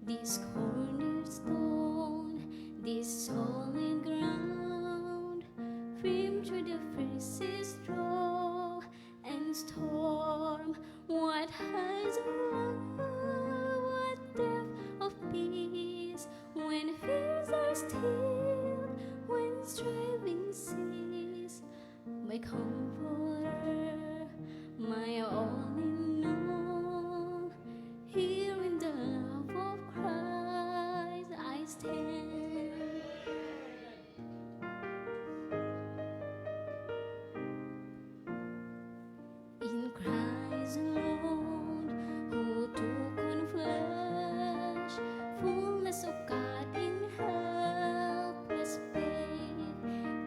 This cornerstone, this solid ground, firm through the fiercest draw and storm. What heights of love, what depth of peace, when fears are still, when striving cease. My comforter, my all in all, here in the love of Christ I stand. In Christ alone, who took on flesh, fullness of God in helpless faith,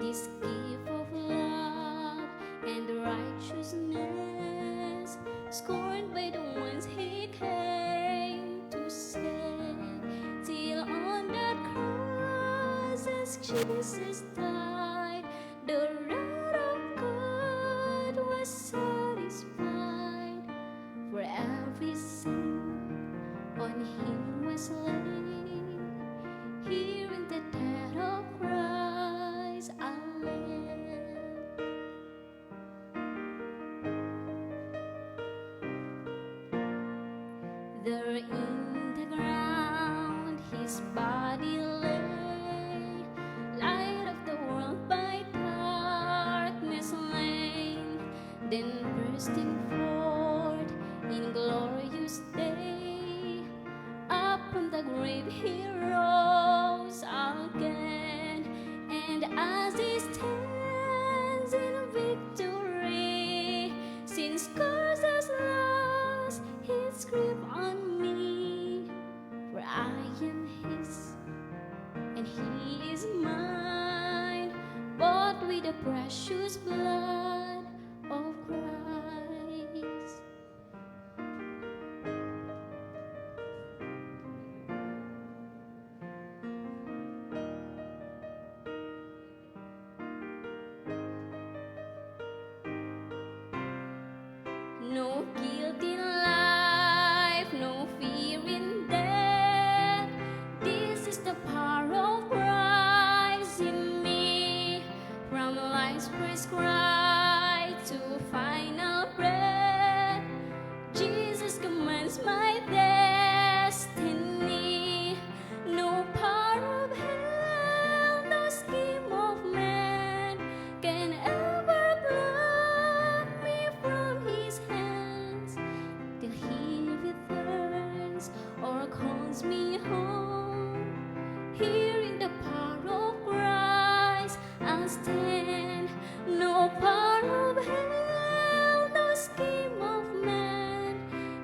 this gift of love and righteousness, scorned by the ones He came to save, till on that cross as Jesus died, the wrath of God was satisfied. For every sin on Him was laid. Here in the death of Christ I live. There in the ground His body lay, light of the world by darkness slain, then bursting forth in glorious day, up from the grave He rose again, and as He stands in victory, sin scars has lost His grip on me, for I am His and He is mine, bought with the precious blood of Christ. No guilt in life, no fear in death. This is the power of Christ in me. From life's first cry to final breath, Jesus commands my destiny. No power of hell, no scheme of man can ever pluck me from His hands, till He returns or calls me home. Here in the power of Christ I'll stand. No power of hell, no scheme of man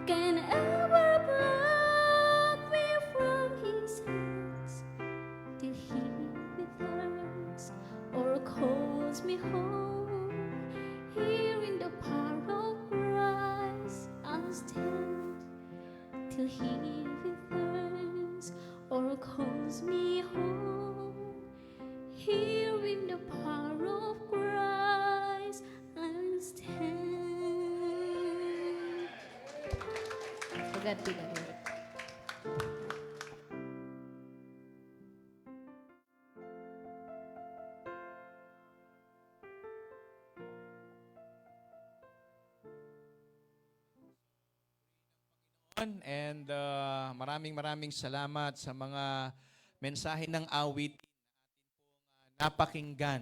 can ever pluck me from His hands, till He returns or calls me home. Here in the power of Christ I'll stand, till He returns or calls me home. Here in the power of Christ I'll stand. To God be the glory. And maraming salamat sa mga mensahe ng awit napakinggan.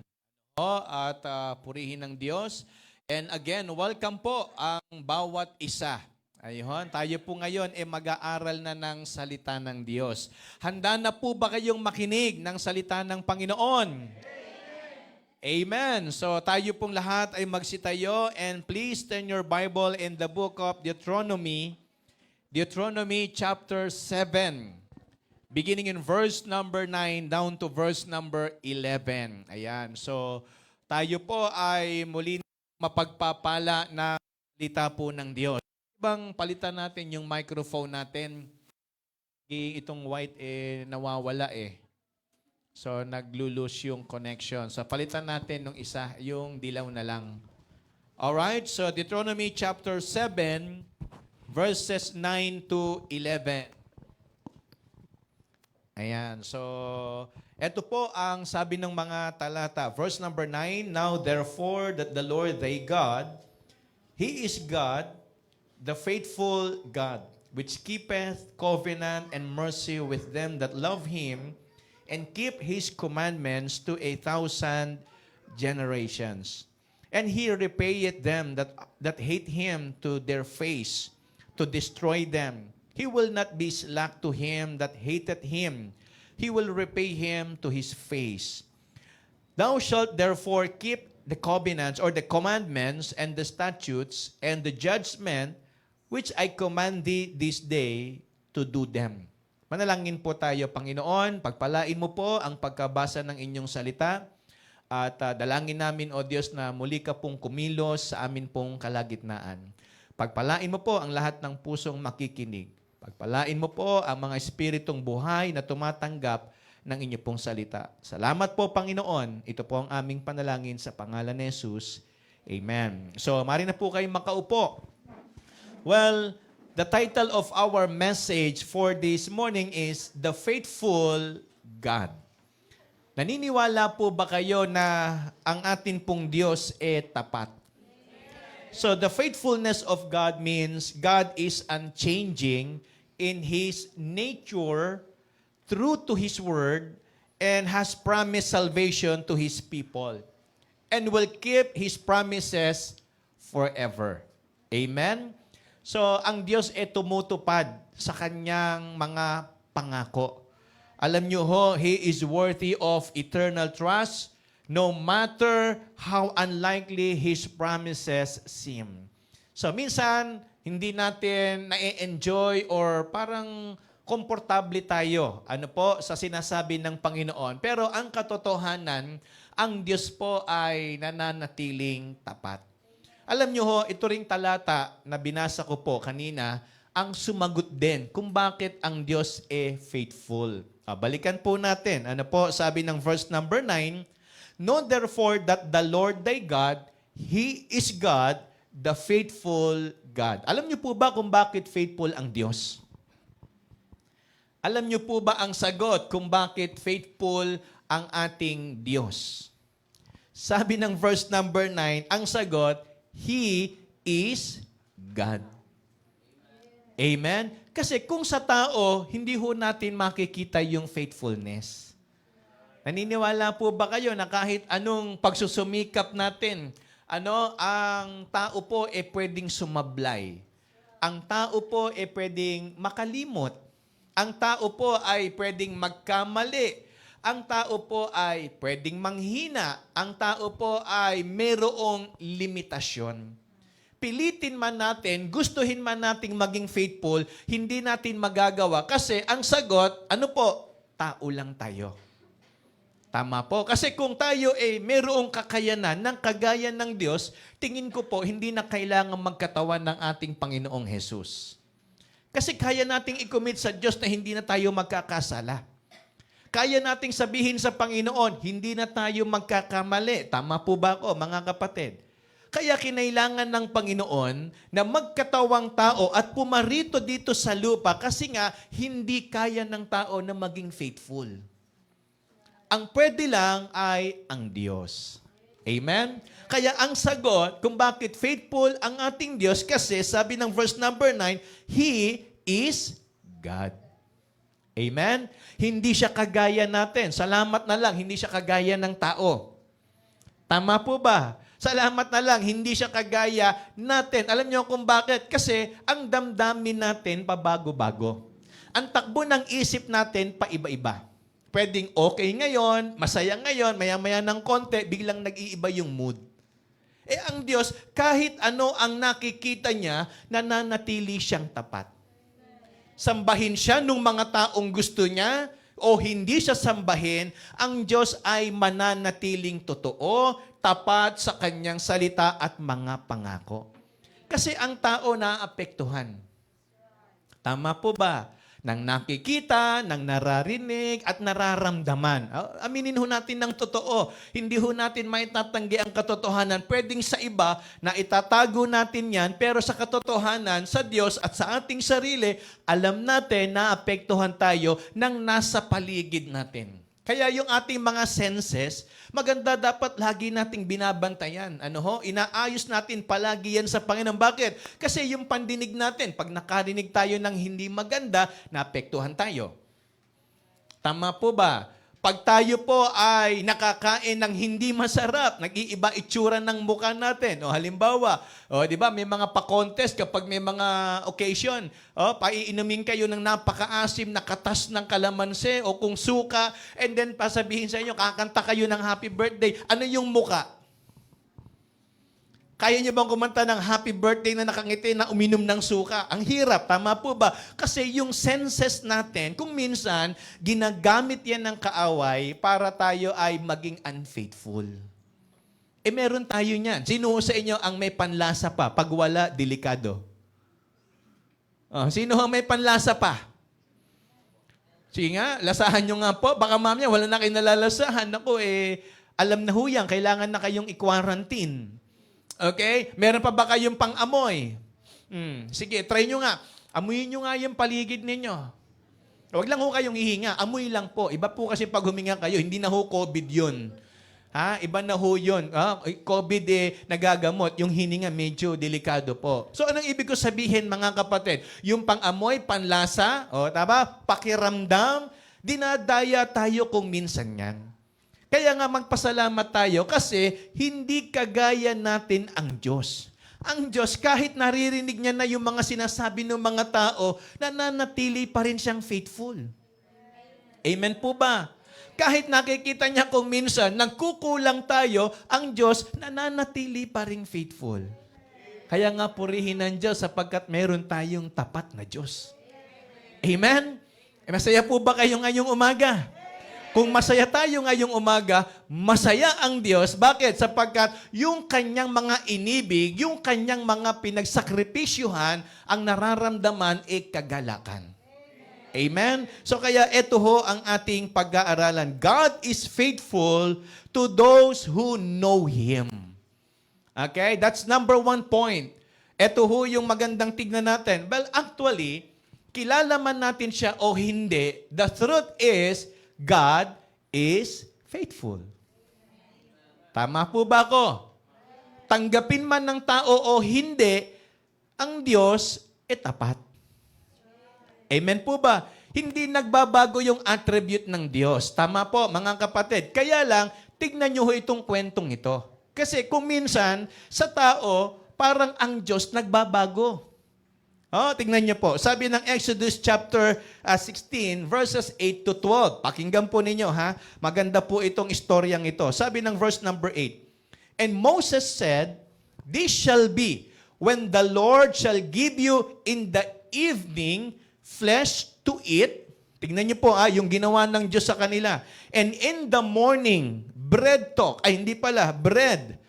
At purihin ng Diyos. And again, welcome po ang bawat isa. Ayun, tayo po ngayon mag-aaral na ng salita ng Diyos. Handa na po ba kayong makinig ng salita ng Panginoon? Amen. So tayo pong lahat ay magsitayo and please turn your Bible in the book of Deuteronomy chapter 7, beginning in verse number 9 down to verse number 11. Ayan. So tayo po ay muli mapagpapala na salita po ng Diyos. Ibang palitan natin yung microphone natin. Itong white nawawala eh. So, naglo-lose yung connection. So, palitan natin nung isa, yung dilaw na lang. Alright, so Deuteronomy chapter 7, verses 9 to 11. Ayan. So, eto po ang sabi ng mga talata. Verse number 9, Now therefore that the Lord thy God, He is God, the faithful God, which keepeth covenant and mercy with them that love Him, and keep His commandments to 1,000 generations. And He repayeth them that hate Him to their face, to destroy them. He will not be slack to him that hateth him. He will repay him to his face. Thou shalt therefore keep the covenants or the commandments and the statutes and the judgment which I command thee this day to do them. Manalangin po tayo, Panginoon. Pagpalain mo po ang pagkabasa ng inyong salita. At dalangin namin, O Diyos, na muli ka pong kumilos sa amin pong kalagitnaan. Pagpalain mo po ang lahat ng pusong makikinig. Pagpalain mo po ang mga espiritong buhay na tumatanggap ng inyo pong salita. Salamat po, Panginoon. Ito po ang aming panalangin sa pangalan ni Jesus. Amen. So, mari na po kayong makaupo. Well, the title of our message for this morning is The Faithful God. Naniniwala po ba kayo na ang atin pong Diyos tapat? So, the faithfulness of God means God is unchanging in His nature, true to His word, and has promised salvation to His people, and will keep His promises forever. Amen? So, ang Diyos tumutupad sa Kanyang mga pangako. Alam nyo ho, He is worthy of eternal trust, no matter how unlikely His promises seem. So, minsan, hindi natin na-enjoy or parang komportable tayo sa sinasabi ng Panginoon. Pero ang katotohanan, ang Diyos po ay nananatiling tapat. Alam nyo ho, ito ring talata na binasa ko po kanina, ang sumagot din kung bakit ang Diyos faithful. Balikan po natin. Sabi ng verse number 9, Know therefore that the Lord thy God, He is God, the faithful God. Alam niyo po ba kung bakit faithful ang Diyos? Alam niyo po ba ang sagot kung bakit faithful ang ating Diyos? Sabi ng verse number 9, ang sagot, He is God. Amen? Kasi kung sa tao, hindi ho natin makikita yung faithfulness. Naniniwala po ba kayo na kahit anong pagsusumikap natin, ang tao po pwedeng sumablay. Ang tao po pwedeng makalimot. Ang tao po ay pwedeng magkamali. Ang tao po ay pwedeng manghina. Ang tao po ay mayroong limitasyon. Pilitin man natin, gustuhin man nating maging faithful, hindi natin magagawa. Kasi ang sagot, tao lang tayo. Tama po. Kasi kung tayo mayroong kakayanan ng kagaya ng Diyos, tingin ko po, hindi na kailangan magkatawan ng ating Panginoong Jesus. Kasi kaya nating i-commit sa Diyos na hindi na tayo magkakasala. Kaya nating sabihin sa Panginoon, hindi na tayo magkakamali. Tama po ba ako, mga kapatid? Kaya kinailangan ng Panginoon na magkatawang tao at pumarito dito sa lupa kasi nga hindi kaya ng tao na maging faithful. Ang pwede lang ay ang Diyos. Amen? Kaya ang sagot kung bakit faithful ang ating Diyos kasi sabi ng verse number 9, He is God. Amen? Hindi siya kagaya natin. Salamat na lang, hindi siya kagaya ng tao. Tama po ba? Salamat na lang, hindi siya kagaya natin. Alam niyo kung bakit? Kasi ang damdamin natin pabago-bago. Ang takbo ng isip natin paiba-iba. Pwedeng okay ngayon, masaya ngayon, maya-maya ng konti, biglang nag-iiba yung mood. Ang Diyos, kahit ano ang nakikita niya, nananatili siyang tapat. Sambahin siya nung mga taong gusto niya, o hindi siya sambahin, ang Diyos ay mananatiling totoo, tapat sa kanyang salita at mga pangako. Kasi ang tao naapektuhan. Tama po ba? ng nakikita, ng nararinig, at nararamdaman. Aminin ho natin ng totoo. Hindi ho natin maitatanggi ang katotohanan. Pwedeng sa iba na itatago natin yan, pero sa katotohanan, sa Diyos at sa ating sarili, alam natin na apektuhan tayo ng nasa paligid natin. Kaya yung ating mga senses, maganda dapat lagi nating binabantayan. Inaayos natin palagi yan sa Panginoon. Bakit? Kasi yung pandinig natin, pag nakarinig tayo ng hindi maganda, naapektuhan tayo. Tama po ba? Pag tayo po ay nakakain ng hindi masarap, nag-iiba itsura ng mukha natin. Halimbawa, di ba, may mga pa-contest kapag may mga occasion. Paiinumin kayo ng napakaasim na katas ng kalamansi o kung suka, and then pasabihin sa inyo, kakanta kayo ng happy birthday. Ano yung mukha? Kaya niyo bang kumanta ng happy birthday na nakangiti na uminom ng suka? Ang hirap, tama po ba? Kasi yung senses natin, kung minsan, ginagamit yan ng kaaway para tayo ay maging unfaithful. Meron tayo niyan. Sino sa inyo ang may panlasa pa? Pag wala, delikado. Sino ang may panlasa pa? Sige nga, lasahan nyo nga po. Baka mamaya, wala na kayo nalalasahan. Ako, alam na ho yan, kailangan na kayong i-quarantine. Okay? Meron pa ba kayong pang-amoy? Sige, try nyo nga. Amuyin nyo nga yung paligid ninyo. Huwag lang ho kayong ihinga. Amoy lang po. Iba po kasi pag huminga kayo, hindi na ho COVID yun. Iba na ho yun. COVID nagagamot. Yung hininga medyo delikado po. So, anong ibig ko sabihin, mga kapatid? Yung pang-amoy, panlasa, tama? Pakiramdam, dinadaya tayo kung minsan yan. Kaya nga magpasalamat tayo kasi hindi kagaya natin ang Diyos. Ang Diyos, kahit naririnig niya na yung mga sinasabi ng mga tao, nananatili pa rin siyang faithful. Amen po ba? Kahit nakikita niya kung minsan, nagkukulang tayo, ang Diyos, nananatili pa rin faithful. Kaya nga purihin ng Diyos sapagkat meron tayong tapat na Diyos. Amen? Masaya po ba kayo ngayong umaga? Kung masaya tayo ngayong umaga, masaya ang Diyos. Bakit? Sapagkat yung kanyang mga inibig, yung kanyang mga pinagsakripisyuhan, ang nararamdaman ay kagalakan. Amen? So kaya ito ho ang ating pag-aaralan. God is faithful to those who know Him. Okay? That's number 1 point. Ito ho yung magandang tignan natin. Well, actually, kilala man natin siya o hindi, the truth is, God is faithful. Tama po ba ako? Tanggapin man ng tao o hindi, ang Diyos ay tapat. Amen po ba? Hindi nagbabago yung attribute ng Diyos. Tama po, mga kapatid. Kaya lang, tignan nyo ho itong kwentong ito. Kasi kung minsan, sa tao, parang ang Diyos nagbabago. Tingnan niyo po. Sabi ng Exodus chapter 16, verses 8 to 12. Pakinggan po ninyo, ha? Maganda po itong istoryang ito. Sabi ng verse number 8, And Moses said, This shall be when the Lord shall give you in the evening flesh to eat. Tingnan niyo po, yung ginawa ng Diyos sa kanila. And in the morning, bread talk. Hindi pala, bread.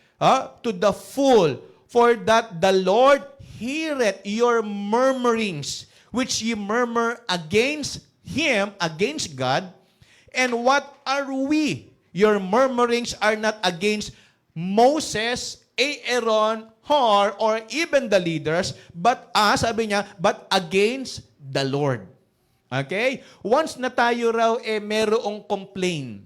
To the full. For that the Lord heareth your murmurings, which ye murmur against Him, against God. And what are we? Your murmurings are not against Moses, Aaron, Hur, or even the leaders, but, sabi niya, but against the Lord. Okay? Once na tayo raw, merong complain.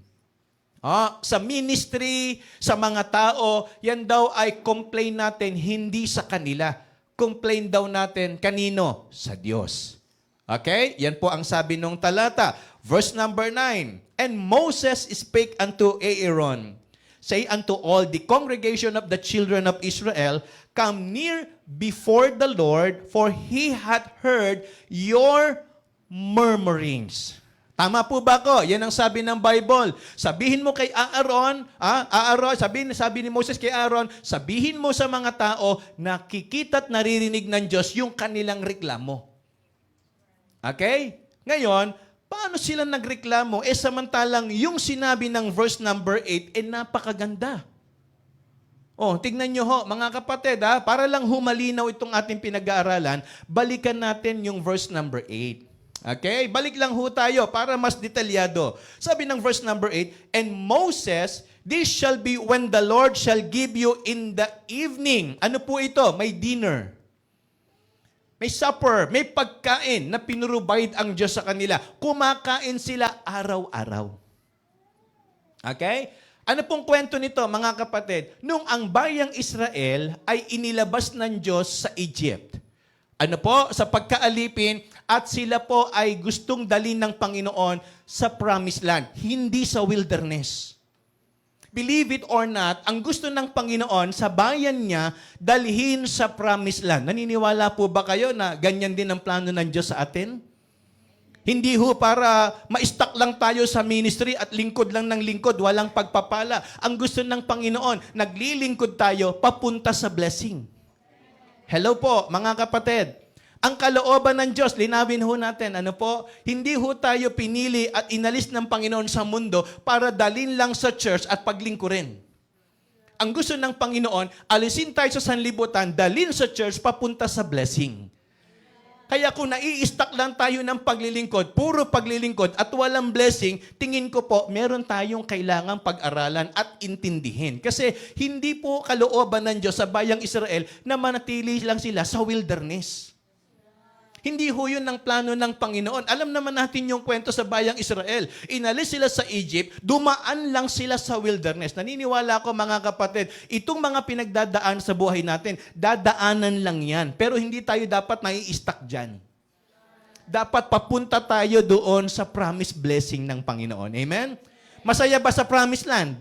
Sa ministry, sa mga tao, yan daw ay complain natin, hindi sa kanila. Complain daw natin kanino? Sa Diyos. Okay? Yan po ang sabi nung talata. Verse number 9. And Moses spake unto Aaron, say unto all the congregation of the children of Israel, Come near before the Lord, for He hath heard your murmurings. Tama po ba ko? Yan ang sabi ng Bible. Sabihin mo kay Aaron, sabi ni Moses kay Aaron, sabihin mo sa mga tao, nakikita at naririnig ng Diyos yung kanilang reklamo. Okay? Ngayon, paano sila nagreklamo? Samantalang yung sinabi ng verse number 8, napakaganda. Tignan nyo ho, mga kapatid, para lang humalinaw itong ating pinag-aaralan, balikan natin yung verse number 8. Okay, balik lang ho tayo para mas detalyado. Sabi ng verse number 8, "And Moses, this shall be when the Lord shall give you in the evening." Ano po ito? May dinner. May supper, may pagkain na pinrovide ang Diyos sa kanila. Kumakain sila araw-araw. Okay? Ano pong kwento nito, mga kapatid? Nung ang bayang Israel ay inilabas ng Diyos sa Egypt. Ano po? Sa pagkaalipin, at sila po ay gustong dalhin ng Panginoon sa promised land, hindi sa wilderness. Believe it or not, ang gusto ng Panginoon sa bayan niya, dalhin sa promised land. Naniniwala po ba kayo na ganyan din ang plano ng Diyos sa atin? Hindi ho para ma-stuck lang tayo sa ministry at lingkod lang ng lingkod, walang pagpapala. Ang gusto ng Panginoon, naglilingkod tayo papunta sa blessing. Hello po, mga kapatid. Ang kalooban ng Diyos, linawin ho natin, ano po? Hindi ho tayo pinili at inalis ng Panginoon sa mundo para dalhin lang sa church at paglingkurin. Ang gusto ng Panginoon, alisin tayo sa sanlibutan, dalhin sa church papunta sa blessing. Kaya kung nai-stuck lang tayo ng paglilingkod, puro paglilingkod at walang blessing, tingin ko po, meron tayong kailangang pag-aralan at intindihin. Kasi hindi po kalooban ng Diyos sa bayang Israel na manatili lang sila sa wilderness. Hindi ho yun ang plano ng Panginoon. Alam naman natin yung kwento sa bayang Israel. Inalis sila sa Egypt, dumaan lang sila sa wilderness. Naniniwala ko, mga kapatid, itong mga pinagdadaan sa buhay natin, dadaanan lang yan. Pero hindi tayo dapat nai-stuck dyan. Dapat papunta tayo doon sa promised blessing ng Panginoon. Amen? Masaya ba sa promised land?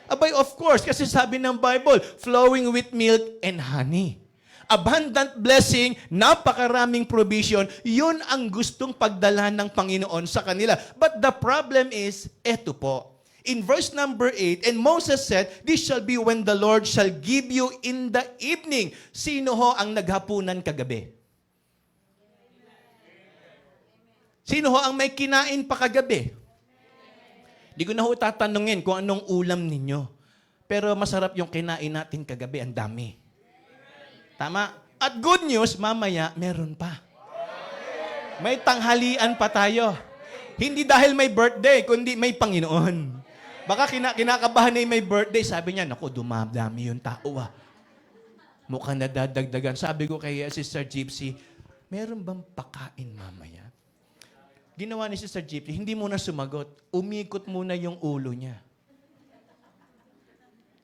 Abay, of course, kasi sabi ng Bible, flowing with milk and honey. Abundant blessing, napakaraming provision, yun ang gustong pagdala ng Panginoon sa kanila. But the problem is, eto po. In verse number 8, "And Moses said, this shall be when the Lord shall give you in the evening." Sino ho ang naghapunan kagabi? Sino ho ang may kinain pa kagabi? Di ko na ho tatanungin kung anong ulam ninyo. Pero masarap yung kinain natin kagabi, ang dami. Tama? At good news, mamaya, meron pa. May tanghalian pa tayo. Hindi dahil may birthday, kundi may Panginoon. Baka kinakabahan na yung may birthday. Sabi niya, naku, dumadami yung tao Mukhang nadadagdagan. Sabi ko kay Sister Gypsy, meron bang pakain mamaya? Ginawa ni Sister Gypsy, hindi muna sumagot. Umikot muna yung ulo niya.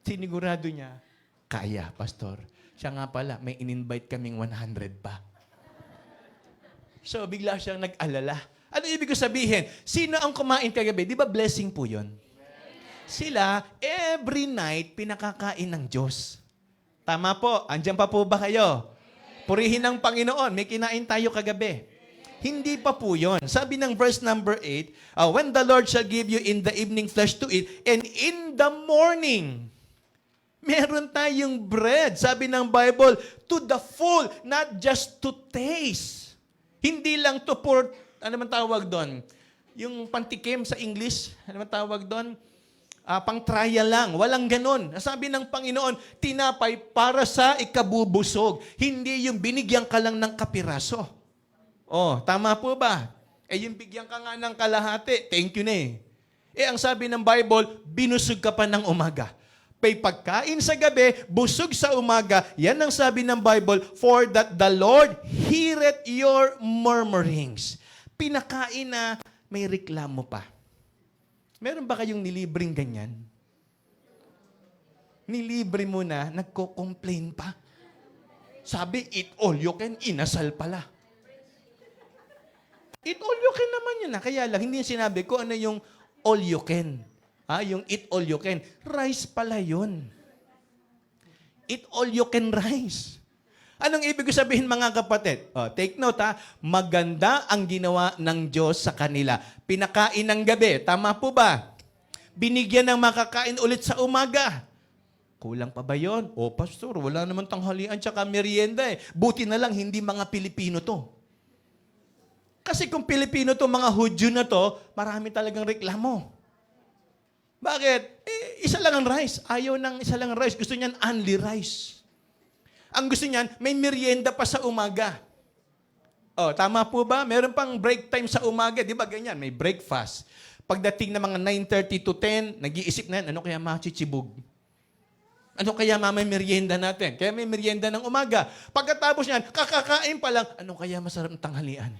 Sinigurado niya, kaya, Pastor. Siya nga pala, may in-invite kaming 100 pa. So, bigla siyang nag-alala. Ano ibig ko sabihin? Sino ang kumain kagabi? Di ba blessing po yun? Sila, every night, pinakakain ng Diyos. Tama po. Andiyan pa po ba kayo? Purihin ng Panginoon. May kinain tayo kagabi. Hindi pa po yun. Sabi ng verse number 8, "When the Lord shall give you in the evening flesh to eat, and in the morning, meron tayong bread." Sabi ng Bible, to the full, not just to taste. Hindi lang to pour, ano man tawag doon? Yung pantikim sa English, ano man tawag doon? Pang trial lang. Walang ganon. Sabi ng Panginoon, tinapay para sa ikabubusog. Hindi yung binigyan ka lang ng kapiraso. Oh, tama po ba? Yung bigyan ka nga ng kalahati, thank you na ang sabi ng Bible, binusog ka pa ng umaga. May pagkain sa gabi, busog sa umaga. Yan ang sabi ng Bible, "For that the Lord heareth your murmurings." Pinakain na may reklamo pa. Meron ba kayong nilibring ganyan? Nilibre mo na, nagko-complain pa. Sabi, eat all you can, inasal pala. Eat all you can naman yun Kaya lang, hindi sinabi ko ano yung all you can. Yung eat all you can. Rice pala yun. Eat all you can rice. Anong ibig sabihin, mga kapatid? Take note maganda ang ginawa ng Diyos sa kanila. Pinakain ng gabi, tama po ba? Binigyan ng makakain ulit sa umaga. Kulang pa ba yun? Pastor, wala naman tanghalian tsaka merienda Buti na lang, hindi mga Pilipino to. Kasi kung Pilipino to, mga Hudyo na to, marami talagang reklamo. Bakit? Isa lang ang rice. Ayaw ng isa lang ang rice. Gusto niyan only rice. Ang gusto niyan, may merienda pa sa umaga. Oh, tama po ba? Meron pang break time sa umaga. Di ba ganyan? May breakfast. Pagdating ng mga 9:30 to 10, nag-iisip na yan, ano kaya machichibog? Ano kaya mamay merienda natin? Kaya may merienda ng umaga. Pagkatapos niyan, kakakain pa lang, ano kaya masarap ng tanghalian?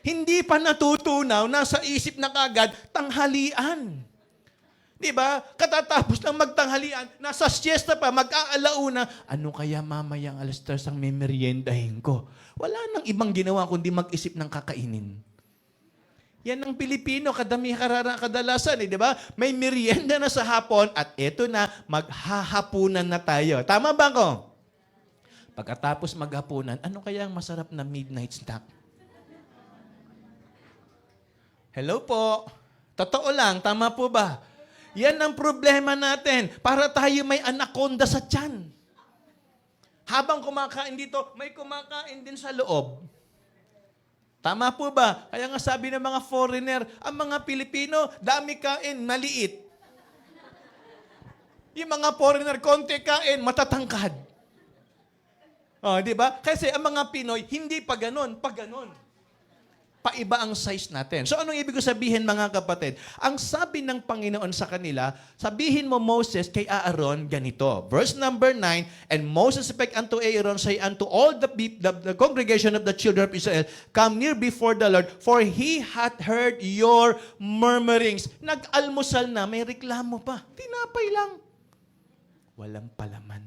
Hindi pa natutunaw, nasa isip na kagad, tanghalian. Di ba? Katatapos ng magtanghalian, nasa siesta pa, mag-aalauna, ano kaya mamayang alas 3 ang may meriendahin ko? Wala nang ibang ginawa kundi mag-isip ng kakainin. Yan ang Pilipino, kadalasan, di ba? May merienda na sa hapon at eto na, maghahapunan na tayo. Tama ba ko? Pagkatapos maghapunan, ano kaya ang masarap na midnight snack? Hello po. Totoo lang, tama po ba? Yan ang problema natin. Para tayo may anaconda sa tiyan. Habang kumakain dito, may kumakain din sa loob. Tama po ba? Kaya nga sabi ng mga foreigner, ang mga Pilipino, dami kain, maliit. Yung mga foreigner, konti kain, matatangkad. Oh, di ba? Kasi ang mga Pinoy, hindi pa ganon, pa ganon. Paiba ang size natin. So anong ibig sabihin mga kapatid? Ang sabi ng Panginoon sa kanila, sabihin mo Moses kay Aaron ganito. Verse number 9, and Moses spake unto Aaron, say unto all the congregation of the children of Israel, come near before the Lord, for he hath heard your murmurings. Nag-almusal na, may reklamo pa. Tinapay lang. Walang palaman.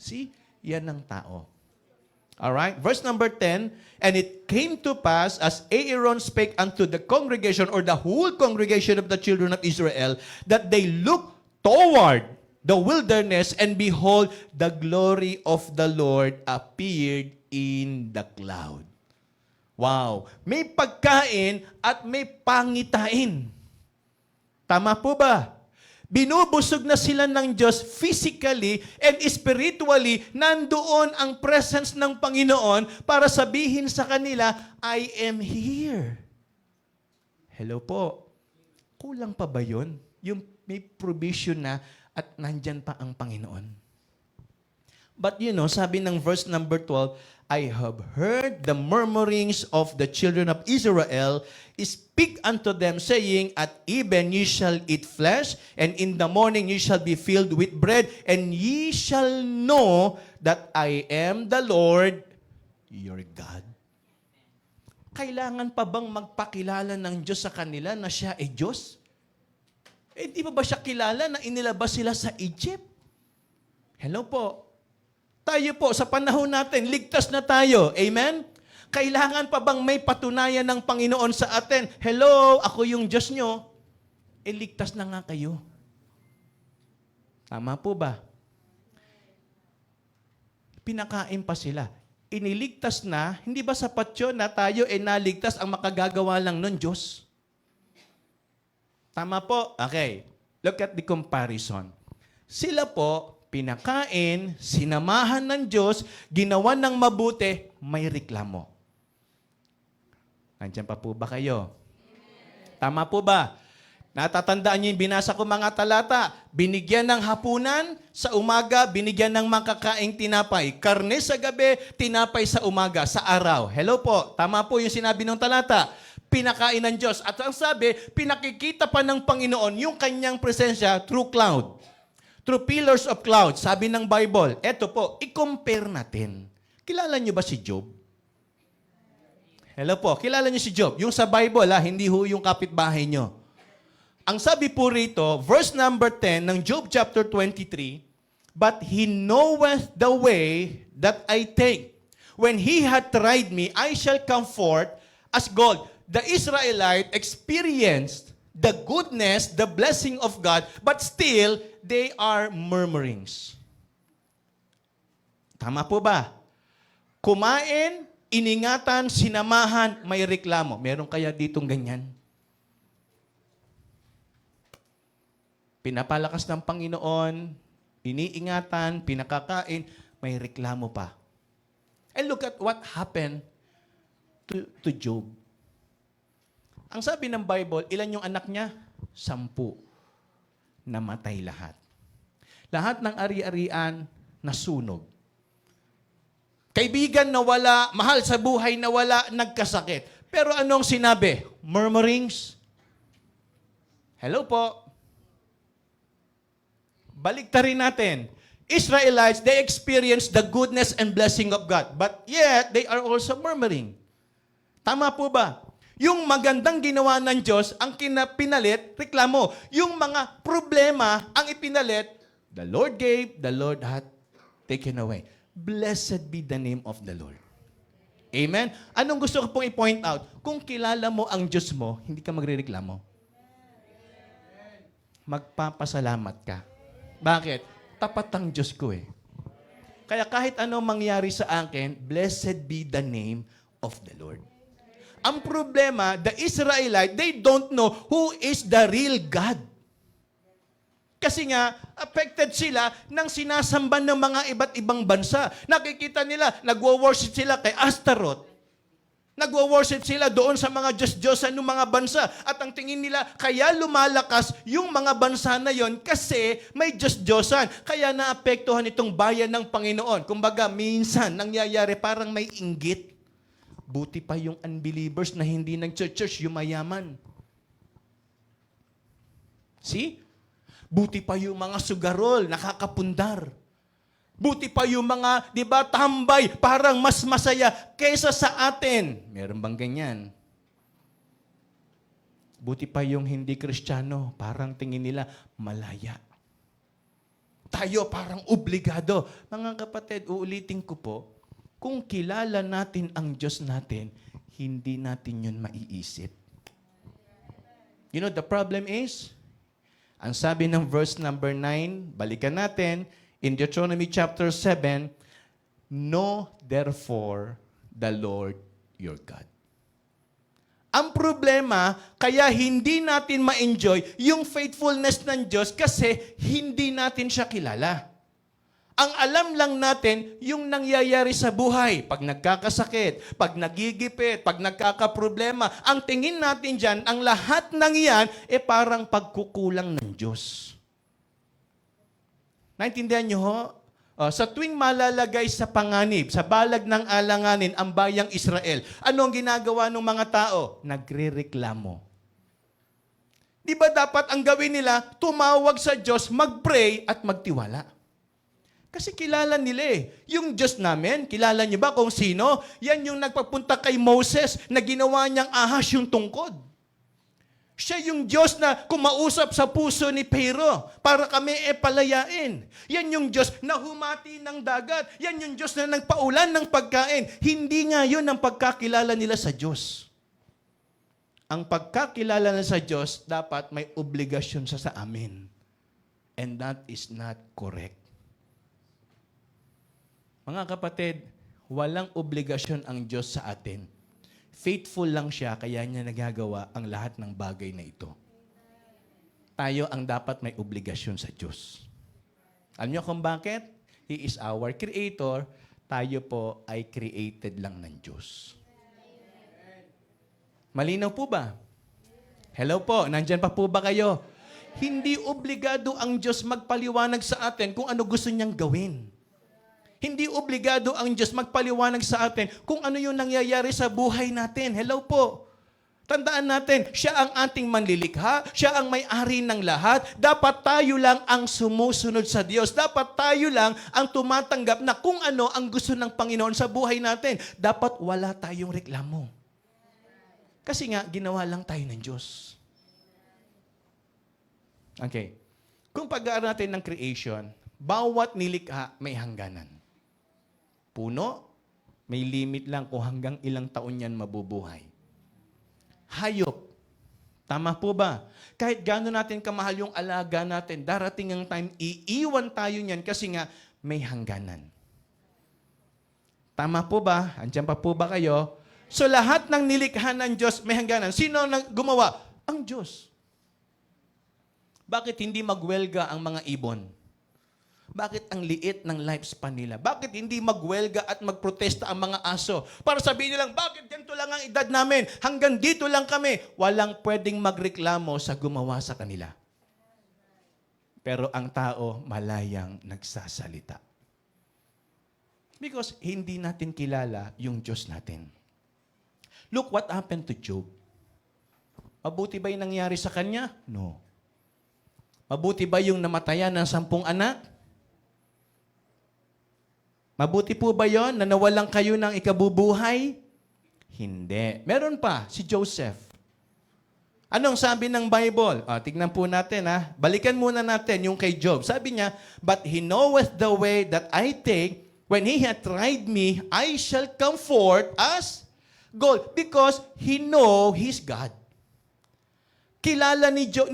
See? Yan ang tao. Alright? Verse number 10, and it came to pass, as Aaron spake unto the congregation, or the whole congregation of the children of Israel, that they looked toward the wilderness, and behold, the glory of the Lord appeared in the cloud. Wow! May pagkain at may pangitain. Tama po ba? Binubusog na sila ng Diyos physically and spiritually. Nandoon ang presence ng Panginoon para sabihin sa kanila, I am here. Hello po. Kulang pa ba yun? Yung may provision na at nandyan pa ang Panginoon. But you know, sabi ng verse number 12, I have heard the murmurings of the children of Israel, speak unto them, saying, at even ye shall eat flesh, and in the morning ye shall be filled with bread, and ye shall know that I am the Lord, your God. Kailangan pa bang magpakilala ng Diyos sa kanila na siya ay Diyos? Eh, di ba siya kilala na inilabas sila sa Egypt? Hello po. Tayo po, sa panahon natin, ligtas na tayo. Amen? Kailangan pa bang may patunayan ng Panginoon sa atin? Hello, ako yung Diyos nyo. Eh, ligtas na nga kayo. Tama po ba? Pinakain pa sila. Iniligtas na, hindi ba sapat yun na tayo naligtas ang makagagawa lang nun, Diyos? Tama po? Okay. Look at the comparison. Sila po, pinakain, sinamahan ng Diyos, ginawa ng mabuti, may reklamo. Nandiyan pa po ba kayo? Tama po ba? Natatandaan niyo yung binasa ko mga talata. Binigyan ng hapunan, sa umaga, binigyan ng makakaing tinapay. Karne sa gabi, tinapay sa umaga, sa araw. Hello po, tama po yung sinabi ng talata. Pinakain ng Diyos. At ang sabi, pinakikita pa ng Panginoon yung kanyang presensya through cloud. Through pillars of cloud. Sabi ng Bible, eto po, i-compare natin. Kilala niyo ba si Job? Hello po, kilala niyo si Job? Yung sa Bible, hindi ho yung kapitbahay niyo. Ang sabi po rito, verse number 10 ng Job chapter 23, but he knoweth the way that I take. When he hath tried me, I shall come forth as gold. The Israelite experienced the goodness, the blessing of God, but still, they are murmurings. Tama po ba? Kumain, iningatan, sinamahan, may reklamo. Meron kaya ditong ganyan? Pinapalakas ng Panginoon, iniingatan, pinakakain, may reklamo pa. And look at what happened to Job. Ang sabi ng Bible, ilan yung anak niya? 10. Namatay lahat. Lahat ng ari-arian nasunog. kaibigan na wala, mahal sa buhay na wala, nagkasakit. Pero anong sinabi? Murmurings. Hello po. Baliktarin natin. Israelites, they experienced the goodness and blessing of God. But yet, they are also murmuring. Tama po ba? Yung magandang ginawa ng Diyos, ang pinalit, reklamo. Yung mga problema, ang ipinalit, the Lord gave, the Lord hath taken away. Blessed be the name of the Lord. Amen? Anong gusto ko pong i-point out? Kung kilala mo ang Diyos mo, hindi ka magrereklamo. Magpapasalamat ka. Bakit? Tapat ang Diyos ko eh. Kaya kahit ano mangyari sa akin, blessed be the name of the Lord. Ang problema, the Israelites, they don't know who is the real God. Kasi nga, affected sila ng sinasamba ng mga iba't ibang bansa. Nakikita nila, nagwo-worship sila kay Astaroth. Nagwo-worship sila doon sa mga Diyos-Diyosan ng mga bansa. At ang tingin nila, kaya lumalakas yung mga bansa na yon kasi may Diyos-Diyosan. Kaya naapektuhan itong bayan ng Panginoon. Kumbaga, minsan nangyayari parang may inggit. Buti pa yung unbelievers na hindi nag-church, yung mayaman. See? Buti pa yung mga sugarol, nakakapundar. Buti pa yung mga, di ba, tambay, parang mas masaya kaysa sa atin. Meron bang ganyan? Buti pa yung hindi Kristiyano, parang tingin nila malaya. Tayo parang obligado. Mga kapatid, uulitin ko po, kung kilala natin ang Diyos natin, hindi natin yun maiisip. You know, the problem is, ang sabi ng verse number 9, balikan natin, in Deuteronomy chapter 7, know therefore the Lord your God. Ang problema, kaya hindi natin ma-enjoy yung faithfulness ng Diyos kasi hindi natin siya kilala. Ang alam lang natin yung nangyayari sa buhay. Pag nagkakasakit, pag nagigipit, pag nagkakaproblema, ang tingin natin dyan, ang lahat ng iyan, parang pagkukulang ng Diyos. Naintindihan nyo ho? Sa tuwing malalagay sa panganib, sa balag ng alanganin, ang bayang Israel, ano ang ginagawa ng mga tao? Nagre-reklamo. Di ba dapat ang gawin nila, tumawag sa Diyos, mag-pray at magtiwala? Kasi kilala nila eh. Yung Diyos namin, kilala niyo ba kung sino? Yan yung nagpapunta kay Moses na ginawa niyang ahas yung tungkod. Siya yung Diyos na kumausap sa puso ni Pharaoh para kami palayain. Yan yung Diyos na humati ng dagat. Yan yung Diyos na nagpaulan ng pagkain. Hindi nga yun ang pagkakilala nila sa Diyos. Ang pagkakilala nila sa Diyos, dapat may obligasyon sa amin. And that is not correct. Mga kapatid, walang obligasyon ang Diyos sa atin. Faithful lang siya, kaya niya nagagawa ang lahat ng bagay na ito. Tayo ang dapat may obligasyon sa Diyos. Alam niyo kung bakit? He is our Creator. Tayo po ay created lang ng Diyos. Malinaw po ba? Hello po, nandyan pa po ba kayo? Hindi obligado ang Diyos magpaliwanag sa atin kung ano gusto niyang gawin. Hindi obligado ang Diyos magpaliwanag sa atin kung ano yung nangyayari sa buhay natin. Hello po. Tandaan natin, siya ang ating manlilikha, siya ang may-ari ng lahat. Dapat tayo lang ang sumusunod sa Diyos. Dapat tayo lang ang tumatanggap na kung ano ang gusto ng Panginoon sa buhay natin. Dapat wala tayong reklamo. Kasi nga, ginawa lang tayo ng Diyos. Okay. Kung pag-aaral natin ng creation, bawat nilikha may hangganan. Puno, may limit lang kung hanggang ilang taon yan mabubuhay. Hayop, tama po ba? Kahit gano'n natin kamahal yung alaga natin, darating ang time, iiwan tayo niyan kasi nga may hangganan. Tama po ba? Andiyan pa po ba kayo? So lahat ng nilikha ng Diyos may hangganan. Sino ang gumawa? Ang Diyos. Bakit hindi magwelga ang mga ibon? Bakit ang liit ng lifespan nila? Bakit hindi magwelga at magprotesta ang mga aso? Para sabihin nilang, bakit ganito lang ang edad namin? Hanggang dito lang kami. Walang pwedeng magreklamo sa gumawa sa kanila. Pero ang tao malayang nagsasalita. Because hindi natin kilala yung Diyos natin. Look what happened to Job. Mabuti ba yung nangyari sa kanya? No. Mabuti ba yung namatayan ng 10 anak? Mabuti po ba yon na nawalan kayo ng ikabubuhay? Hindi. Meron pa, si Joseph. Anong sabi ng Bible? Tignan po natin ha. Balikan muna natin yung kay Job. Sabi niya, "But he knoweth the way that I take. When he hath tried me, I shall come forth as gold." Because he know his God. Kilala ni Job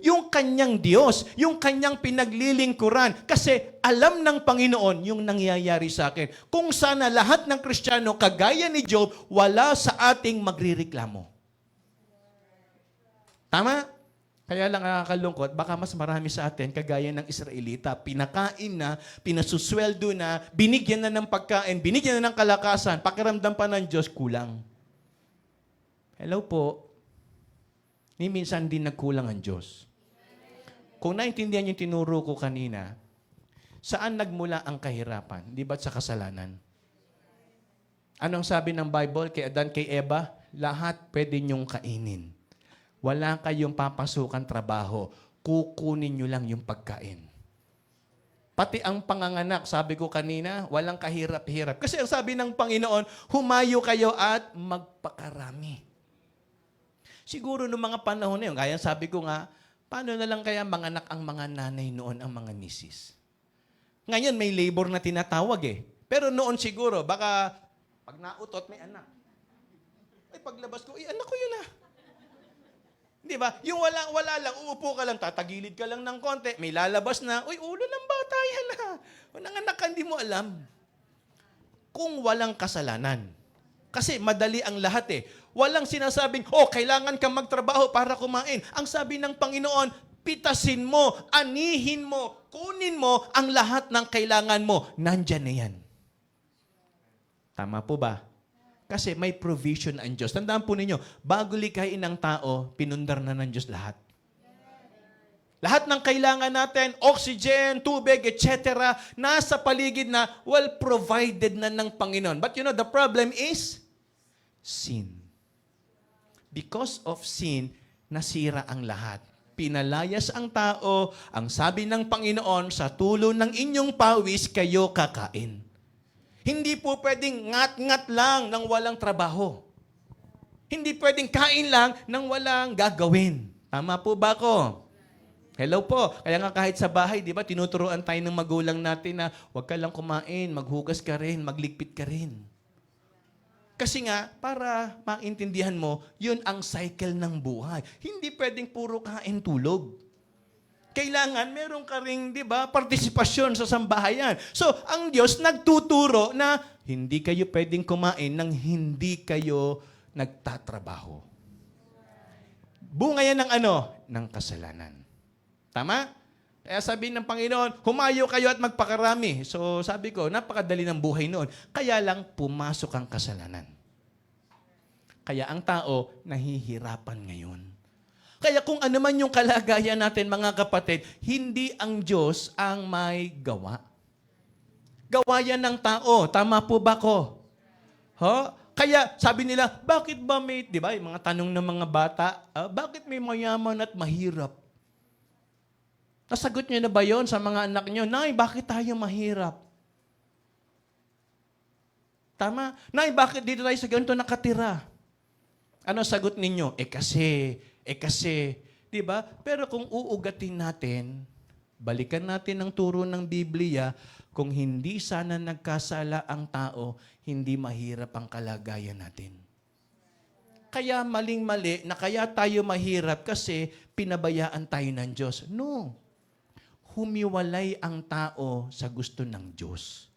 yung kanyang Diyos, yung kanyang pinaglilingkuran. Kasi alam ng Panginoon yung nangyayari sa akin. Kung sana lahat ng Kristiyano, kagaya ni Job, wala sa ating magrireklamo. Tama? Kaya lang nakakalungkot, baka mas marami sa atin, kagaya ng Israelita, pinakain na, pinasusweldo na, binigyan na ng pagkain, binigyan na ng kalakasan, pakiramdam pa ng Diyos, kulang. Hello po. Ni minsan din nagkulang ang Diyos. Kung naintindihan yung tinuro ko kanina, saan nagmula ang kahirapan? Di ba't sa kasalanan? Anong sabi ng Bible kay Adan, kay Eva? Lahat pwede niyong kainin. Wala kayong papasukan trabaho. Kukunin niyo lang yung pagkain. Pati ang panganganak, sabi ko kanina, walang kahirap-hirap. Kasi ang sabi ng Panginoon, humayo kayo at magpakarami. Siguro noong mga panahon na yun, kaya sabi ko nga, paano na lang kaya manganak ang mga nanay noon, ang mga misis? Ngayon, may labor na tinatawag eh. Pero noon siguro, baka pag nautot, may anak. Ay, paglabas ko, anak ko yun ah. Di ba? Yung wala lang, uupo ka lang, tatagilid ka lang ng konti, may lalabas na, uy, ulo ng bata yan ah. Nanganak ka, hindi mo alam. Kung walang kasalanan. Kasi madali ang lahat eh. Walang sinasabing, kailangan kang magtrabaho para kumain. Ang sabi ng Panginoon, pitasin mo, anihin mo, kunin mo ang lahat ng kailangan mo. Nandyan na yan. Tama po ba? Kasi may provision ang Diyos. Tandaan po ninyo, bago likhain ng tao, pinundar na ng Diyos lahat. Lahat ng kailangan natin, oxygen, tubig, etc., nasa paligid na, provided na ng Panginoon. But the problem is sin. Because of sin, nasira ang lahat. Pinalayas ang tao, ang sabi ng Panginoon, sa tulo ng inyong pawis, kayo kakain. Hindi po pwedeng ngat-ngat lang nang walang trabaho. Hindi pwedeng kain lang nang walang gagawin. Tama po ba ako? Hello po. Kaya nga kahit sa bahay, di ba, tinuturuan tayo ng magulang natin na huwag ka lang kumain, maghugas ka rin, magligpit ka rin. Kasi nga, para maintindihan mo, yun ang cycle ng buhay. Hindi pwedeng puro kain tulog. Kailangan meron ka ring, di ba, partisipasyon sa sambahayan. So, ang Diyos nagtuturo na hindi kayo pwedeng kumain nang hindi kayo nagtatrabaho. Bunga yan ng ano? Ng kasalanan. Tama? Kaya sabi ng Panginoon, humayo kayo at magpakarami. So sabi ko, napakadali ng buhay noon. Kaya lang pumasok ang kasalanan. Kaya ang tao nahihirapan ngayon. Kaya kung ano man yung kalagayan natin mga kapatid, hindi ang Diyos ang may gawa. Gawa yan ng tao. Tama po ba ko? Kaya sabi nila, bakit ba may, di ba, yung mga tanong ng mga bata, bakit may mayaman at mahirap? Nasagot niyo na ba yon sa mga anak niyo? Nay, bakit tayo mahirap? Tama? Nay, bakit dito tayo sa ganito nakatira? Ano sagot ninyo? Kasi, di ba? Pero kung uugatin natin, balikan natin ang turo ng Biblia, kung hindi sana nagkasala ang tao, hindi mahirap ang kalagayan natin. Kaya maling-mali na kaya tayo mahirap kasi pinabayaan tayo ng Diyos. No. Humiwalay ang tao sa gusto ng Diyos.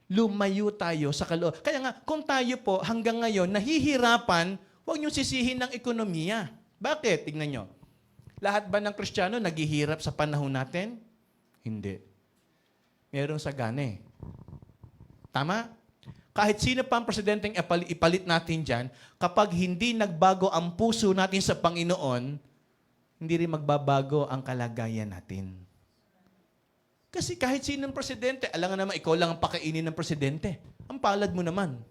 Lumayo tayo sa kaloob. Kaya nga, kung tayo po hanggang ngayon nahihirapan, huwag niyong sisihin ng ekonomiya. Bakit? Tingnan niyo. Lahat ba ng Kristiyano naghihirap sa panahon natin? Hindi. Merong sagana eh. Tama? Kahit sino pa ang presidenteng ipalit natin dyan, kapag hindi nagbago ang puso natin sa Panginoon, hindi rin magbabago ang kalagayan natin. Kasi kahit sinong presidente, alam nga naman, ikaw lang ang pakainin ng presidente. Ang palad mo naman.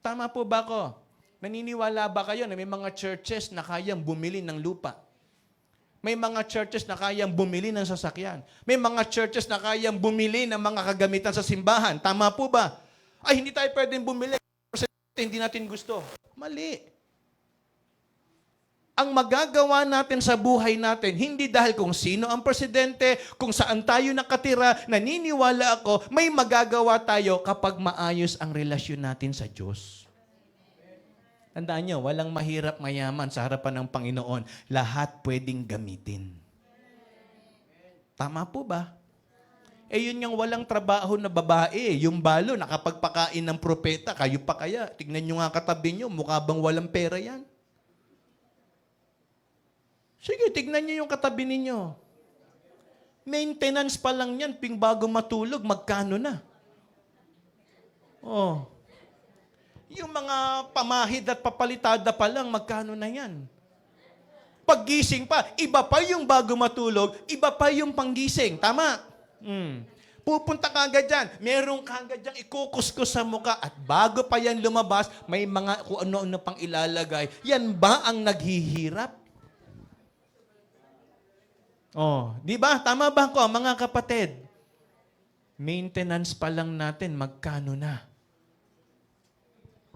Tama po ba ako? Naniniwala ba kayo na may mga churches na kayang bumili ng lupa? May mga churches na kayang bumili ng sasakyan. May mga churches na kayang bumili ng mga kagamitan sa simbahan. Tama po ba? Ay, hindi tayo pwedeng bumili. Hindi natin gusto. Mali. Ang magagawa natin sa buhay natin, hindi dahil kung sino ang presidente, kung saan tayo nakatira, naniniwala ako, may magagawa tayo kapag maayos ang relasyon natin sa Diyos. Tandaan nyo, walang mahirap mayaman sa harapan ng Panginoon. Lahat pwedeng gamitin. Tama po ba? Eh yun yung walang trabaho na babae. Yung balo, nakapagpakain ng propeta. Kayo pa kaya? Tignan nyo nga katabi nyo, mukha bang walang pera yan? Sige, tignan nyo yung katabi ninyo. Maintenance pa lang yan, bago matulog, magkano na? Oh. Yung mga pamahid at papalitada pa lang, magkano na yan? Paggising pa, iba pa yung bago matulog, iba pa yung panggising. Tama? Pupunta ka agad dyan, meron ka agad dyan ikukuskus sa muka at bago pa yan lumabas, may mga kung ano-ano pang ilalagay. Yan ba ang naghihirap? Oh, di ba? Tama ba ko, mga kapatid? Maintenance pa lang natin, magkano na?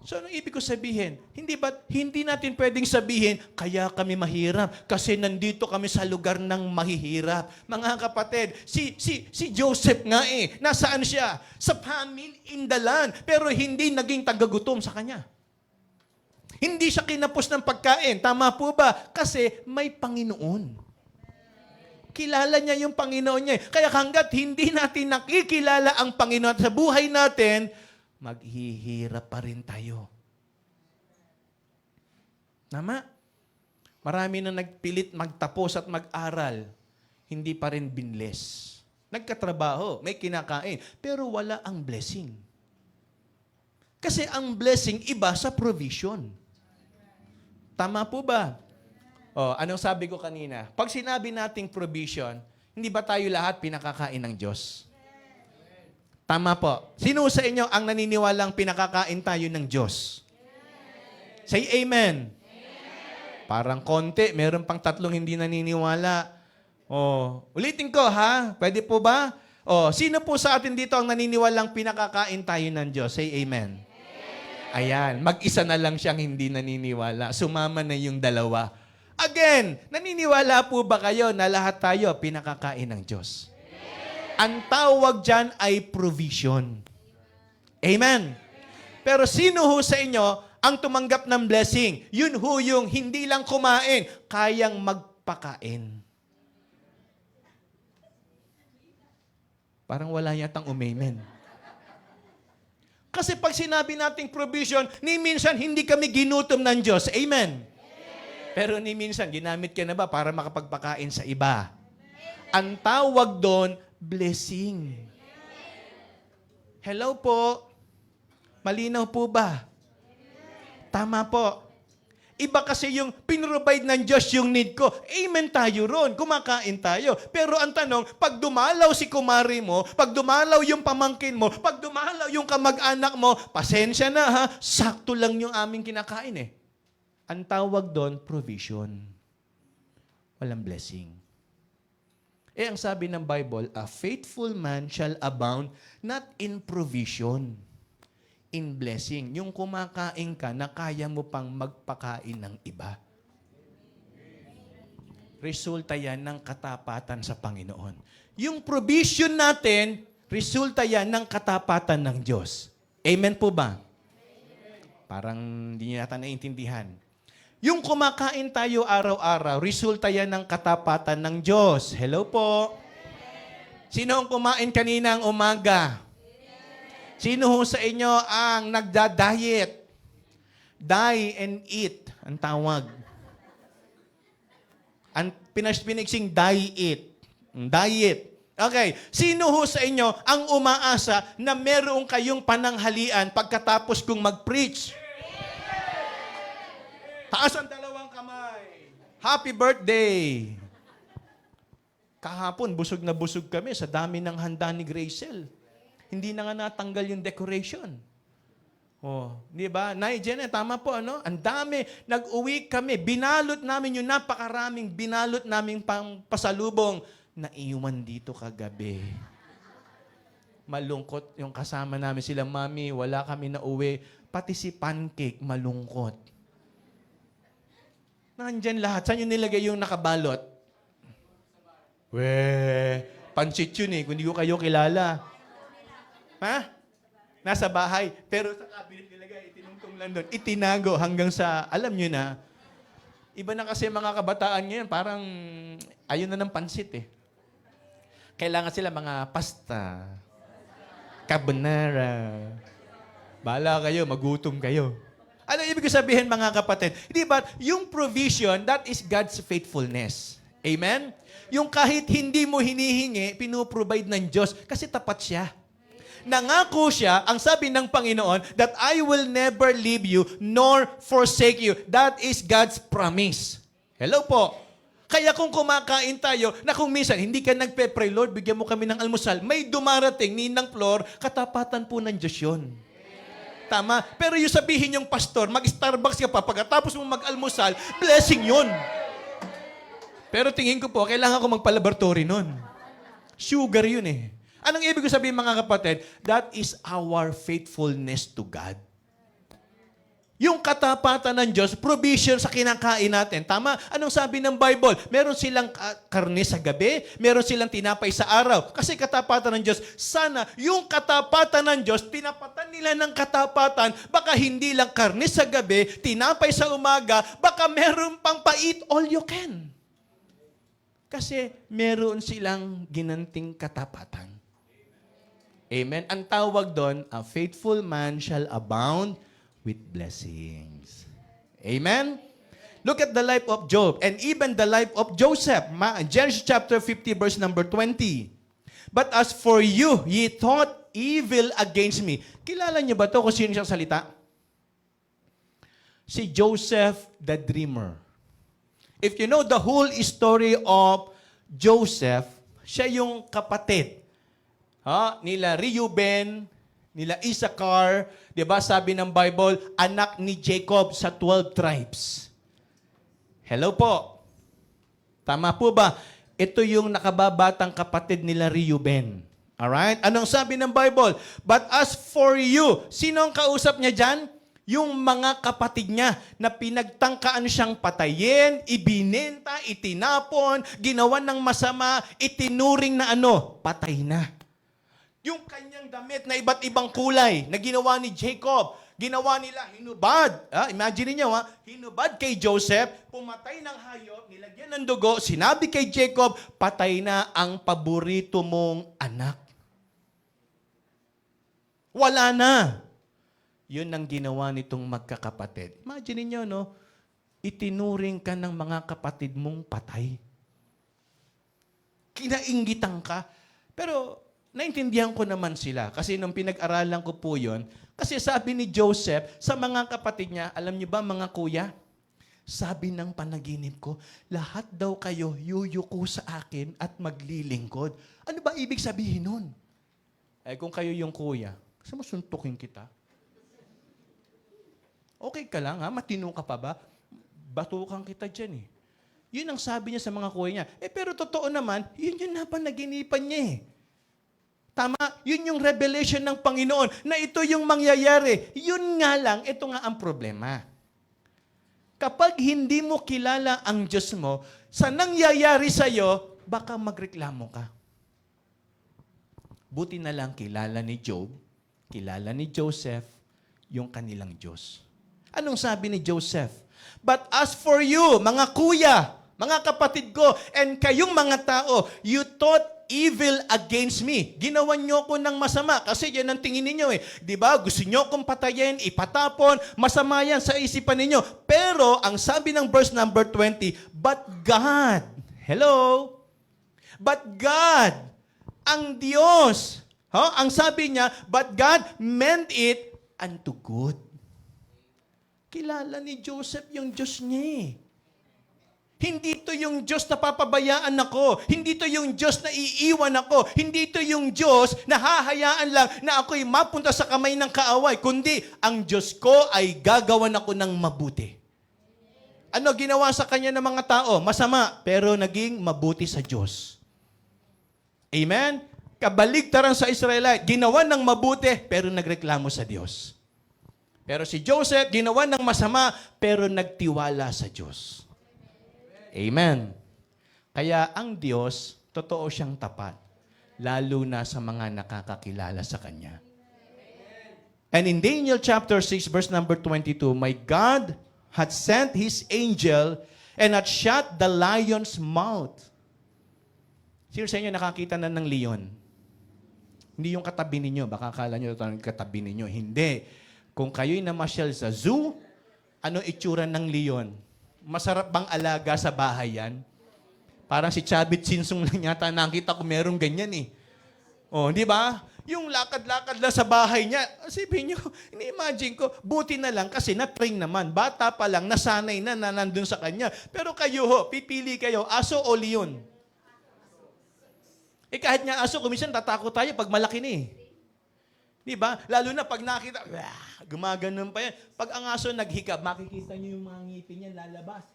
So, anong ibig ko sabihin? Hindi natin pwedeng sabihin, kaya kami mahirap kasi nandito kami sa lugar ng mahihirap. Mga kapatid, si Joseph nga nasaan siya? Sa famine in the land, pero hindi naging tagagutom sa kanya. Hindi siya kinapos ng pagkain. Tama po ba? Kasi may Panginoon. Kilala niya yung Panginoon niya. Kaya hanggat hindi natin nakikilala ang Panginoon sa buhay natin, maghihirap pa rin tayo. Tama? Marami na nagpilit magtapos at mag-aral, hindi pa rin binless. Nagkatrabaho, may kinakain, pero wala ang blessing. Kasi ang blessing iba sa provision. Tama po ba? Oh, anong sabi ko kanina? Pag sinabi nating provision, hindi ba tayo lahat pinakakain ng Diyos? Tama po. Sino sa inyo ang naniniwalang pinakakain tayo ng Diyos? Say amen. Parang konti, meron pang 3 hindi naniniwala. Oh, ulitin ko ha. Pwede po ba? Oh, sino po sa atin dito ang naniniwalang pinakakain tayo ng Diyos? Say amen. Ayan, mag-isa na lang siyang hindi naniniwala. Sumama na yung 2. Again, naniniwala po ba kayo na lahat tayo pinakakain ng Diyos? Ang tawag dyan ay provision. Amen. Pero sino ho sa inyo ang tumanggap ng blessing? Yun ho yung hindi lang kumain, kayang magpakain. Parang wala yatang umamen. Kasi pag sinabi nating provision, ni minsan hindi kami ginutom ng Diyos. Amen. Pero ni minsan, ginamit ka na ba para makapagpakain sa iba? Ang tawag doon, blessing. Hello po. Malinaw po ba? Tama po. Iba kasi yung pinrovide ng Diyos yung need ko. Amen tayo ron. Kumakain tayo. Pero ang tanong, pag dumalaw si kumari mo, pag dumalaw yung pamangkin mo, pag dumalaw yung kamag-anak mo, pasensya na ha, sakto lang yung aming kinakain Ang tawag doon, provision. Walang blessing. Ang sabi ng Bible, a faithful man shall abound not in provision, in blessing. Yung kumakain ka na kaya mo pang magpakain ng iba. Resulta yan ng katapatan sa Panginoon. Yung provision natin, resulta yan ng katapatan ng Diyos. Amen po ba? Parang hindi niya yata naiintindihan. Yung kumakain tayo araw-araw, resulta yan ng katapatan ng Diyos. Hello po. Sino ang kumain kanina ang umaga? Sino ho sa inyo ang nagda-diet? Die and eat, ang tawag. Ang pinigsing diet. Diet. Okay. Sino ho sa inyo ang umaasa na meron kayong pananghalian pagkatapos kong mag-preach? Taas ang 2 kamay. Happy birthday. Kahapon, busog na busog kami sa dami ng handa ni Gracel. Hindi na nga natanggal yung decoration. Oh, di ba? Nay Janet, tama po, ano? Ang dami. Nag-uwi kami. Binalot namin yung napakaraming binalot namin pang pasalubong na iwan dito kagabi. Malungkot yung kasama namin sila, Mami, wala kami na uwi. Pati si Pancake, malungkot. Nandyan lahat. Saan yung nilagay yung nakabalot? Pansit yun eh, kung hindi ko kayo kilala. Ha? Nasa bahay. Pero sa cabinet nilagay, itinungtong lang doon. Itinago hanggang sa, alam nyo na, iba na kasi mga kabataan ngayon, parang ayun na ng pansit eh. Kailangan sila mga pasta, carbonara. Bahala kayo, magutom kayo. Ano ibig sabihin mga kapatid? Di ba, yung provision, that is God's faithfulness. Amen? Yung kahit hindi mo hinihingi, pinoprovide ng Diyos kasi tapat siya. Nangako siya, ang sabi ng Panginoon, that I will never leave you nor forsake you. That is God's promise. Hello po. Kaya kung kumakain tayo, na kung minsan hindi ka nagpe-pray, Lord, bigyan mo kami ng almusal, may dumarating, Ninang Flor, katapatan po ng Diyos yun. Tama? Pero yung sabihin yung pastor, mag-Starbucks ka pa, pagkatapos mo mag-almusal, blessing yun. Pero tingin ko po, kailangan ko magpa-laboratory nun. Sugar yun eh. Anong ibig ko sabihin mga kapatid? That is our faithfulness to God. Yung katapatan ng Diyos, provision sa kinakain natin. Tama? Anong sabi ng Bible? Meron silang karne sa gabi, meron silang tinapay sa araw. Kasi katapatan ng Diyos, sana yung katapatan ng Diyos, tinapatan nila ng katapatan, baka hindi lang karne sa gabi, tinapay sa umaga, baka meron pang pa-eat all you can. Kasi meron silang ginanting katapatan. Amen? Ang tawag doon, a faithful man shall abound with blessings. Amen? Look at the life of Job and even the life of Joseph. Genesis chapter 50 verse number 20. But as for you, ye thought evil against me. Kilala niyo ba ito kung sino siyang salita? Si Joseph the dreamer. If you know the whole story of Joseph, siya yung kapatid nila Reuben, nila Issachar, di ba sabi ng Bible, anak ni Jacob sa 12 tribes. Hello po. Tama po ba? Ito yung nakababatang kapatid nila Reuben. Alright? Anong sabi ng Bible? But as for you, sino ang kausap niya dyan? Yung mga kapatid niya na pinagtangkaan siyang patayin, ibinenta, itinapon, ginawan ng masama, itinuring na patay na. Yung kanyang damit na iba't ibang kulay na ginawa ni Jacob, ginawa nila hinubad. Imagine niyo, hinubad kay Joseph, pumatay ng hayop, nilagyan ng dugo, sinabi kay Jacob, patay na ang paborito mong anak. Wala na. Yun ang ginawa nitong magkakapatid. Imagine niyo, itinuring ka ng mga kapatid mong patay. Kinainggitan ka. Pero, naintindihan ko naman sila. Kasi nung pinag-aralan ko po yun, kasi sabi ni Joseph sa mga kapatid niya, alam niyo ba mga kuya? Sabi ng panaginip ko, lahat daw kayo yuyuko sa akin at maglilingkod. Ano ba ibig sabihin nun? Kung kayo yung kuya, kasi masuntukin kita. Okay ka lang, matino ka pa ba? Batukan kita dyan eh. Yun ang sabi niya sa mga kuya niya. Pero totoo naman, yun yung napanaginipan niya eh. Tama, yun yung revelation ng Panginoon na ito yung mangyayari. Yun nga lang, ito nga ang problema. Kapag hindi mo kilala ang Diyos mo, sa nangyayari sa'yo, baka magreklamo ka. Buti na lang kilala ni Job, kilala ni Joseph, yung kanilang Diyos. Anong sabi ni Joseph? But as for you, mga kuya, mga kapatid ko, and kayong mga tao, you thought evil against me. Ginawan niyo ko ng masama kasi yan ang tingin ninyo eh. Di ba? Gusto niyo kong patayin, ipatapon, masama yan sa isipan ninyo. Pero, ang sabi ng verse number 20, but God, hello? But God, ang Diyos, ang sabi niya, but God meant it unto good. Kilala ni Joseph yung Diyos niya eh. Hindi to yung Diyos na papabayaan ako. Hindi to yung Diyos na iiwan ako. Hindi to yung Diyos na hahayaan lang na ako'y mapunta sa kamay ng kaaway. Kundi, ang Diyos ko ay gagawan ako ng mabuti. Ano ginawa sa kanya ng mga tao? Masama, pero naging mabuti sa Diyos. Amen? Kabaligtaran sa Israelite, ginawa ng mabuti, pero nagreklamo sa Diyos. Pero si Joseph, ginawa ng masama, pero nagtiwala sa Diyos. Amen. Kaya ang Diyos, totoo siyang tapat, lalo na sa mga nakakakilala sa Kanya. And in Daniel chapter 6, verse number 22, my God had sent His angel and had shut the lion's mouth. Sino sa inyo nakakita na ng leon? Hindi yung katabi ninyo. Baka akala nyo ito ang katabi ninyo. Hindi. Kung kayo'y namasyal sa zoo, ano itsura ng leon? Masarap bang alaga sa bahay yan? Parang si Chabit Sinsong lang yata nakita ko merong ganyan eh. Oh, di ba? Yung lakad-lakad lang sa bahay niya. Sabihin nyo, ini-imagine ko, buti na lang kasi na-train naman. Bata pa lang, nasanay na nandun sa kanya. Pero kayo ho, pipili kayo, aso o leon? Eh kahit nga aso, kuminsan tatakot tayo pag malaki na eh. Di ba? Lalo na pag nakita, gumaganon pa yan. Pag ang aso naghikab, makikita niyo yung mga ngipin niya lalabas.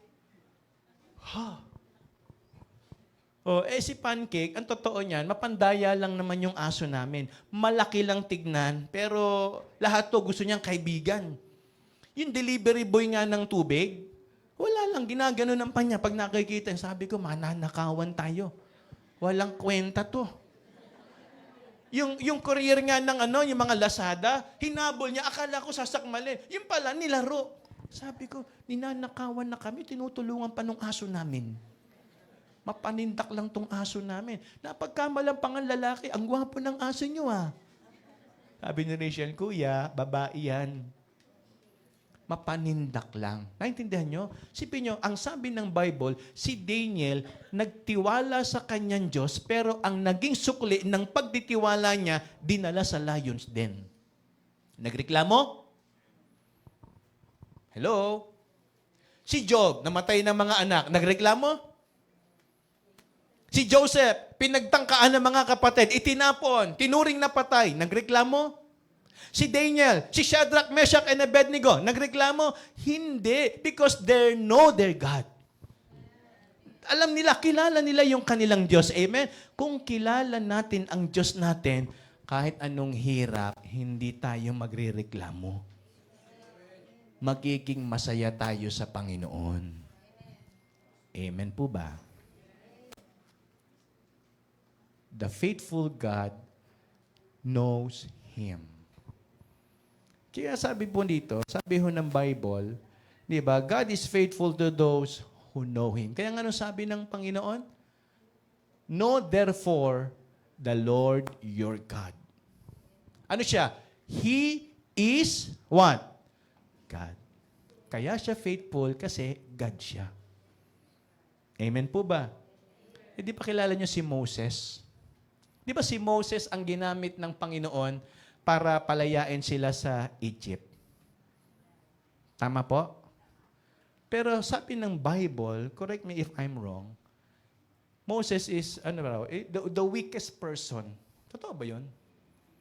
Si Pancake, ang totoo niyan, mapandaya lang naman yung aso namin. Malaki lang tignan, pero lahat to gusto niyang kaibigan. Yung delivery boy nga ng tubig, wala lang, ginaganon ng panya. Pag nakikita, sabi ko, mananakawan tayo. Walang kwenta to. Yung courier nga ng yung mga Lazada, hinabol niya, akala ko sasakmalin. Yung pala, nilaro. Sabi ko, ninanakawan na kami, tinutulungan pa nung aso namin. Mapanindak lang tong aso namin. Napagkamalang pangang lalaki, ang gwapo ng aso niyo ah. Sabi ni Rachel, Kuya, babae yan. Mapanindak lang. Naintindihan nyo? Sipin nyo, ang sabi ng Bible, si Daniel nagtiwala sa kanyang Diyos, pero ang naging sukli ng pagtitiwala niya, dinala sa lions den. Nagreklamo? Hello? Si Job, namatay ng mga anak, nagreklamo? Si Joseph, pinagtangkaan ng mga kapatid, itinapon, tinuring na patay, nagreklamo? Si Daniel, si Shadrach, Meshach, and Abednego, nagreklamo? Hindi, because they know their God. Alam nila, kilala nila yung kanilang Diyos. Amen? Kung kilala natin ang Diyos natin, kahit anong hirap, hindi tayo magrereklamo. Magiging masaya tayo sa Panginoon. Amen po ba? The faithful God knows Him. Kaya sabi po dito, sabi ho ng Bible, di ba, God is faithful to those who know Him. Kaya nga ano sabi ng Panginoon? Know therefore the Lord your God. Ano siya? He is what? God. Kaya siya faithful kasi God siya. Amen po ba? E di pa kilala niyo si Moses? Di ba si Moses ang ginamit ng Panginoon para palayain sila sa Egypt? Tama po? Pero sabi ng Bible, correct me if I'm wrong, Moses is, the weakest person. Totoo ba yun?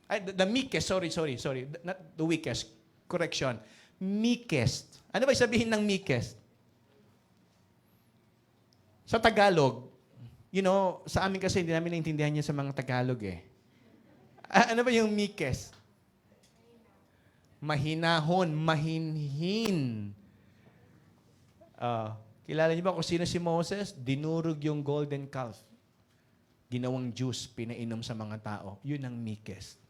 The meekest, sorry. Not the weakest. Correction. Meekest. Ano ba sabihin ng meekest? Sa Tagalog, sa amin kasi hindi namin naintindihan yun sa mga Tagalog eh. Ano ba yung meekest? Mahinahon, mahinhin. Kilala niyo ba kung sino si Moses? Dinurog yung golden calf. Ginawang juice, pinainom sa mga tao. Yun ang meekest.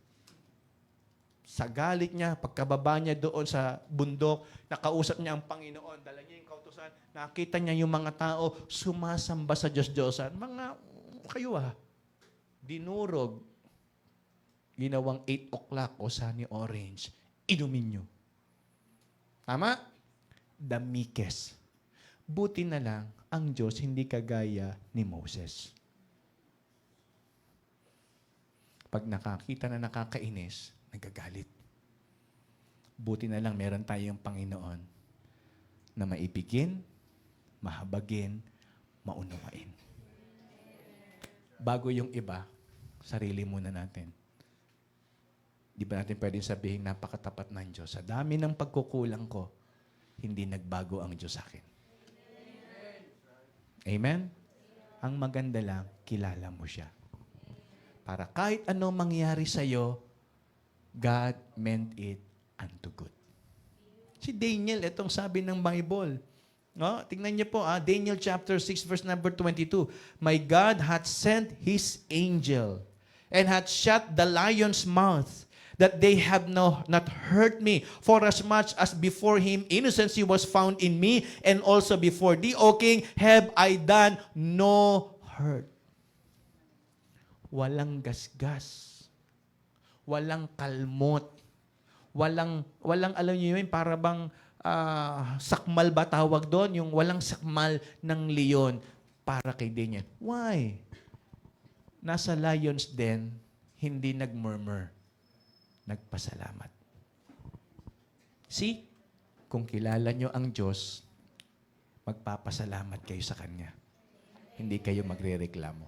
Sa galit niya, pagkababa niya doon sa bundok, nakausap niya ang Panginoon, dala niya yung kautusan, nakita niya yung mga tao, sumasamba sa Diyos-Diyosan. Kayo dinurog, ginawang 8 o'clock o sunny orange, inumin nyo. Tama? The meekest. Buti na lang, ang Diyos hindi kagaya ni Moses. Pag nakakita na nakakainis, nagagalit. Buti na lang meron tayong Panginoon na maibigin, mahabagin, maunawain. Bago yung iba, sarili muna natin. Di ba natin pwedeng sabihin napakatapat ng Diyos? Sa dami ng pagkukulang ko, hindi nagbago ang Diyos sa akin. Amen? Ang maganda lang, kilala mo siya. Para kahit ano mangyari sa'yo, God meant it unto good. Si Daniel, itong sabi ng Bible. No? Tingnan niyo po, Daniel chapter 6, verse number 22. My God hath sent His angel and hath shut the lion's mouth, that they have not hurt me. For as much as before him innocency was found in me, and also before thee, O king, have I done no hurt. Walang gasgas. Walang kalmot. Walang alam niyo yun, para bang sakmal ba tawag doon? Yung walang sakmal ng leon para kay Daniel. Why? Nasa lion's den, hindi nagmurmur. Nagpasalamat. See? Kung kilala nyo ang Diyos, magpapasalamat kayo sa Kanya. Hindi kayo magrereklamo.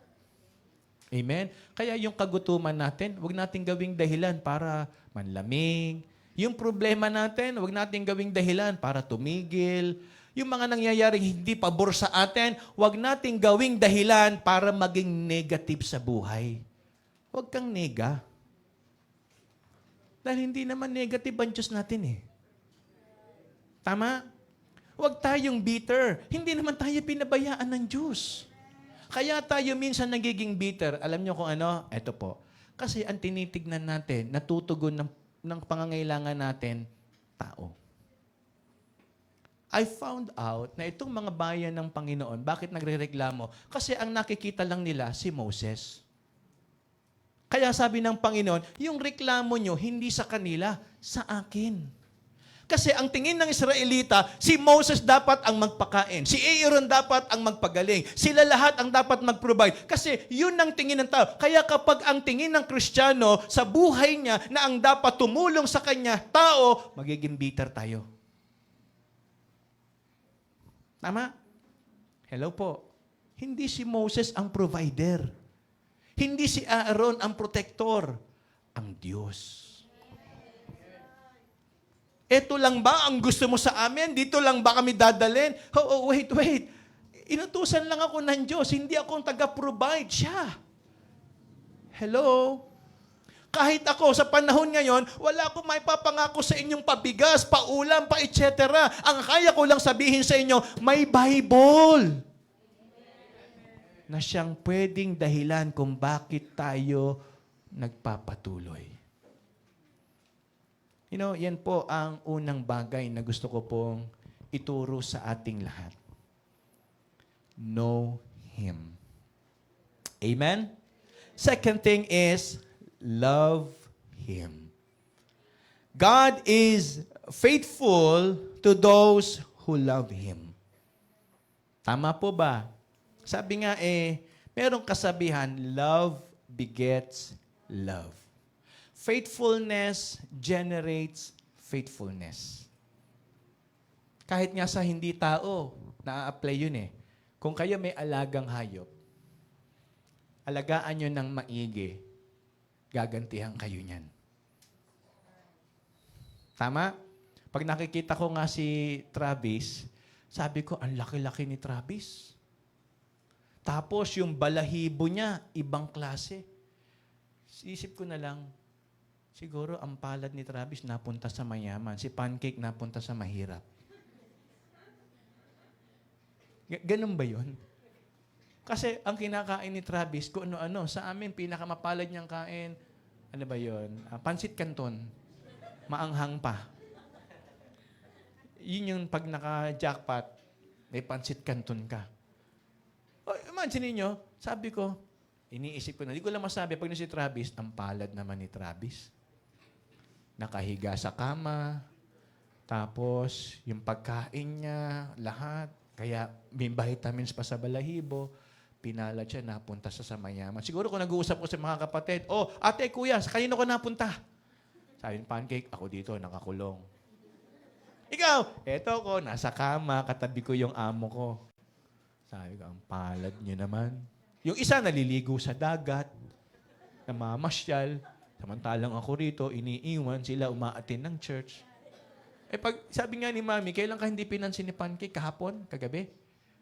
Amen? Kaya yung kagutuman natin, huwag nating gawing dahilan para manlamig. Yung problema natin, huwag nating gawing dahilan para tumigil. Yung mga nangyayaring hindi pabor sa atin, huwag nating gawing dahilan para maging negative sa buhay. Huwag kang nega. Dahil hindi naman negative ang Diyos natin eh. Tama? Huwag tayong bitter. Hindi naman tayo pinabayaan ng Diyos. Kaya tayo minsan nagiging bitter. Alam niyo kung ano? Ito po. Kasi ang tinitignan natin, natutugon ng pangangailangan natin, tao. I found out na itong mga bayan ng Panginoon, bakit nagrereklamo? Kasi ang nakikita lang nila si Moses. Kaya sabi ng Panginoon, yung reklamo nyo, hindi sa kanila, sa akin. Kasi ang tingin ng Israelita, si Moses dapat ang magpakain. Si Aaron dapat ang magpagaling. Sila lahat ang dapat mag-provide. Kasi yun ang tingin ng tao. Kaya kapag ang tingin ng Kristiyano sa buhay niya na ang dapat tumulong sa kanya, tao, magiging bitter tayo. Tama? Hello po. Hindi si Moses ang provider. Hindi si Aaron ang protector, ang Diyos. Ito lang ba ang gusto mo sa amin? Dito lang ba kami dadalhin? Wait. Inutusan lang ako ng Diyos. Hindi ako taga-provide. Siya. Hello? Kahit ako sa panahon ngayon, wala akong may papangako sa inyong pabigas, paulam, etc. Ang kaya ko lang sabihin sa inyo, may Bible na siyang pwedeng dahilan kung bakit tayo nagpapatuloy. You know, yan po ang unang bagay na gusto ko pong ituro sa ating lahat. Know Him. Amen? Second thing is, love Him. God is faithful to those who love Him. Tama po ba? Sabi nga merong kasabihan, love begets love. Faithfulness generates faithfulness. Kahit nga sa hindi tao, na-apply yun eh. Kung kayo may alagang hayop, alagaan nyo ng maigi, gagantihan kayo niyan. Tama? Pag nakikita ko nga si Travis, sabi ko, ang laki-laki ni Travis. Tapos yung balahibo niya, ibang klase. Isip ko na lang, siguro ang palad ni Travis napunta sa mayaman. Si Pancake napunta sa mahirap. Ganun ba yun? Kasi ang kinakain ni Travis, kung ano-ano, sa amin, pinakamapalad niyang kain, ano ba yun? Pansit Canton. Maanghang pa. Yun yung pag naka-jackpot, may pansit Canton ka. Imagine niyo, sabi ko, iniisip ko na, hindi ko lang masabi, pag na si Travis, ang palad naman ni Travis. Nakahiga sa kama, tapos yung pagkain niya, lahat. Kaya may vitamins pa sa balahibo, pinalad siya, napunta sa mayaman. Siguro kung nag-uusap ko sa mga kapatid, ate, kuya, sa kanino ka napunta? Sabi ng Pancake, ako dito, nakakulong. Ikaw, eto ko, nasa kama, katabi ko yung amo ko. Sabi ko, ang palad nyo naman. Yung isa naliligo sa dagat, namamasyal, samantalang ako rito, iniiwan sila umaatin ng church. Pag sabi nga ni Mami, kailan ka hindi pinansin ni Pancake? Kahapon? Kagabi?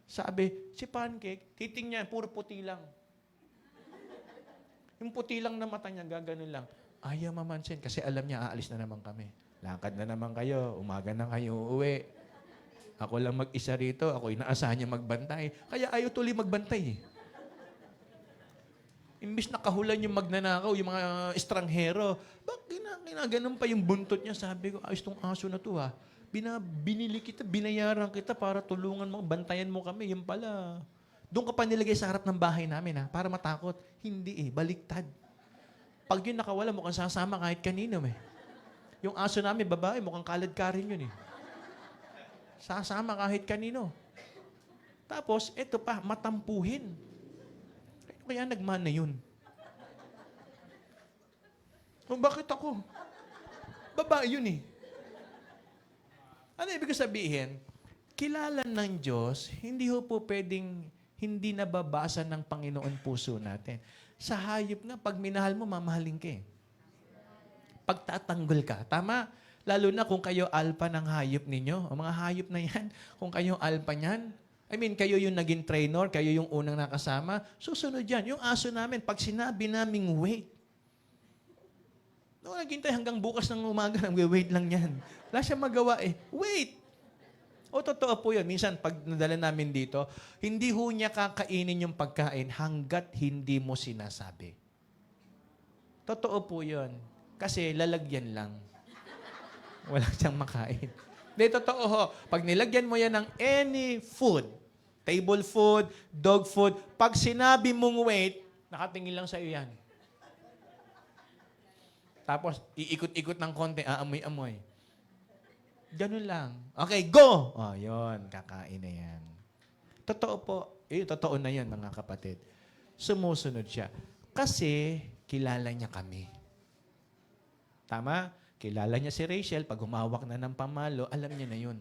Sabi, si Pancake, titingnan, puro puti lang. Yung puti lang na mata niya, gaganon lang. Ayaw mamansin kasi alam niya, aalis na naman kami. Lakad na naman kayo, umaga na kayo uuwi. Ako lang mag-isa rito, ako inaasahan niya magbantay. Kaya ayaw tuloy magbantay. Imbis nakahulan yung magnanakaw, yung mga estranghero, bakit ginaganon pa yung buntot niya? Sabi ko, ayos tong aso na to ha. Binili kita, binayaran kita para tulungan mo, bantayan mo kami. Yung pala, doon ka pa nilagay sa harap ng bahay namin ha, para matakot. Hindi baliktad. Pag yun nakawala, mukhang sasama kahit kanino Yung aso namin, babae, mukhang kalad ka rin yun Sasama kahit kanino. Tapos, eto pa, matampuhin. Kaya nagmana yun. Bakit ako? Babae yun Ano ibig sabihin? Kilala ng Diyos, hindi ho po pwedeng hindi nababasa ng Panginoon puso natin. Sa hayop nga, pag minahal mo, mamahalin ka Pagtatanggol ka. Tama? Lalo na kung kayo alpha ng hayop ninyo. O mga hayop na yan, kung kayo alpha niyan, kayo yung naging trainer, kayo yung unang nakasama, susunod yan. Yung aso namin, pag sinabi naming wait, naghintay hanggang bukas ng umaga, nag-wait lang yan. Wala siya magawa Wait! O totoo po yun. Minsan, pag nadala namin dito, hindi ho niya kakainin yung pagkain hanggat hindi mo sinasabi. Totoo po yun. Kasi lalagyan lang. Wala siyang makain. Hindi, totoo ho. Pag nilagyan mo yan ng any food, table food, dog food, pag sinabi mong wait, nakatingin lang sa iyo yan. Tapos, iikot-ikot ng konti, aamoy-amoy. Ganun lang. Okay, go! Yun, kakain na yan. Totoo po. Totoo na yan, mga kapatid. Sumusunod siya. Kasi, kilala niya kami. Tama? Kilala niya si Rachel. Pag humawak na ng pamalo, alam niya na yun.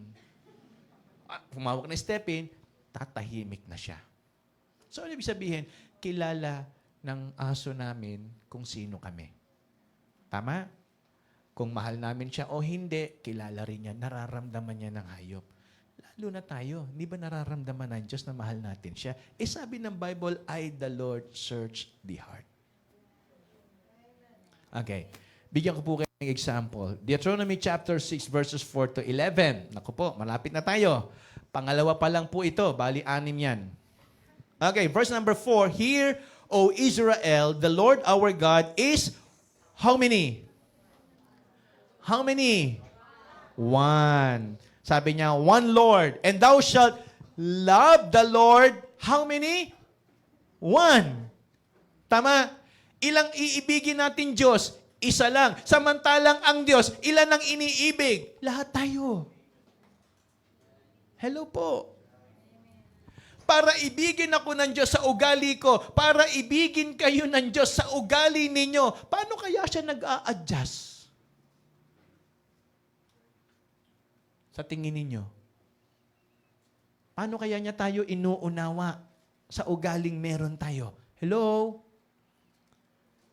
Humawak na Stephen, tatahimik na siya. So, ano ibig sabihin? Kilala ng aso namin kung sino kami. Tama? Kung mahal namin siya o hindi, kilala rin niya, nararamdaman niya ng hayop. Lalo na tayo, hindi ba nararamdaman ng Diyos na mahal natin siya? Sabi ng Bible, I, the Lord, search the heart. Okay. Bigyan ko po kayo ng example. Deuteronomy chapter 6, verses 4 to 11. Naku po, malapit na tayo. Pangalawa pa lang po ito, bali 6 yan. Okay, verse number 4. Hear, O Israel, the Lord our God is how many? How many? One. Sabi niya, one Lord. And thou shalt love the Lord, how many? One. Tama? Ilang iibigin natin Diyos? Isa lang. Samantalang ang Diyos, ilan ang iniibig? Lahat tayo. Hello po. Para ibigin ako ng Diyos sa ugali ko, para ibigin kayo ng Diyos sa ugali ninyo, paano kaya siya nag-a-adjust? Sa tingin ninyo? Paano kaya niya tayo inuunawa sa ugaling meron tayo? Hello?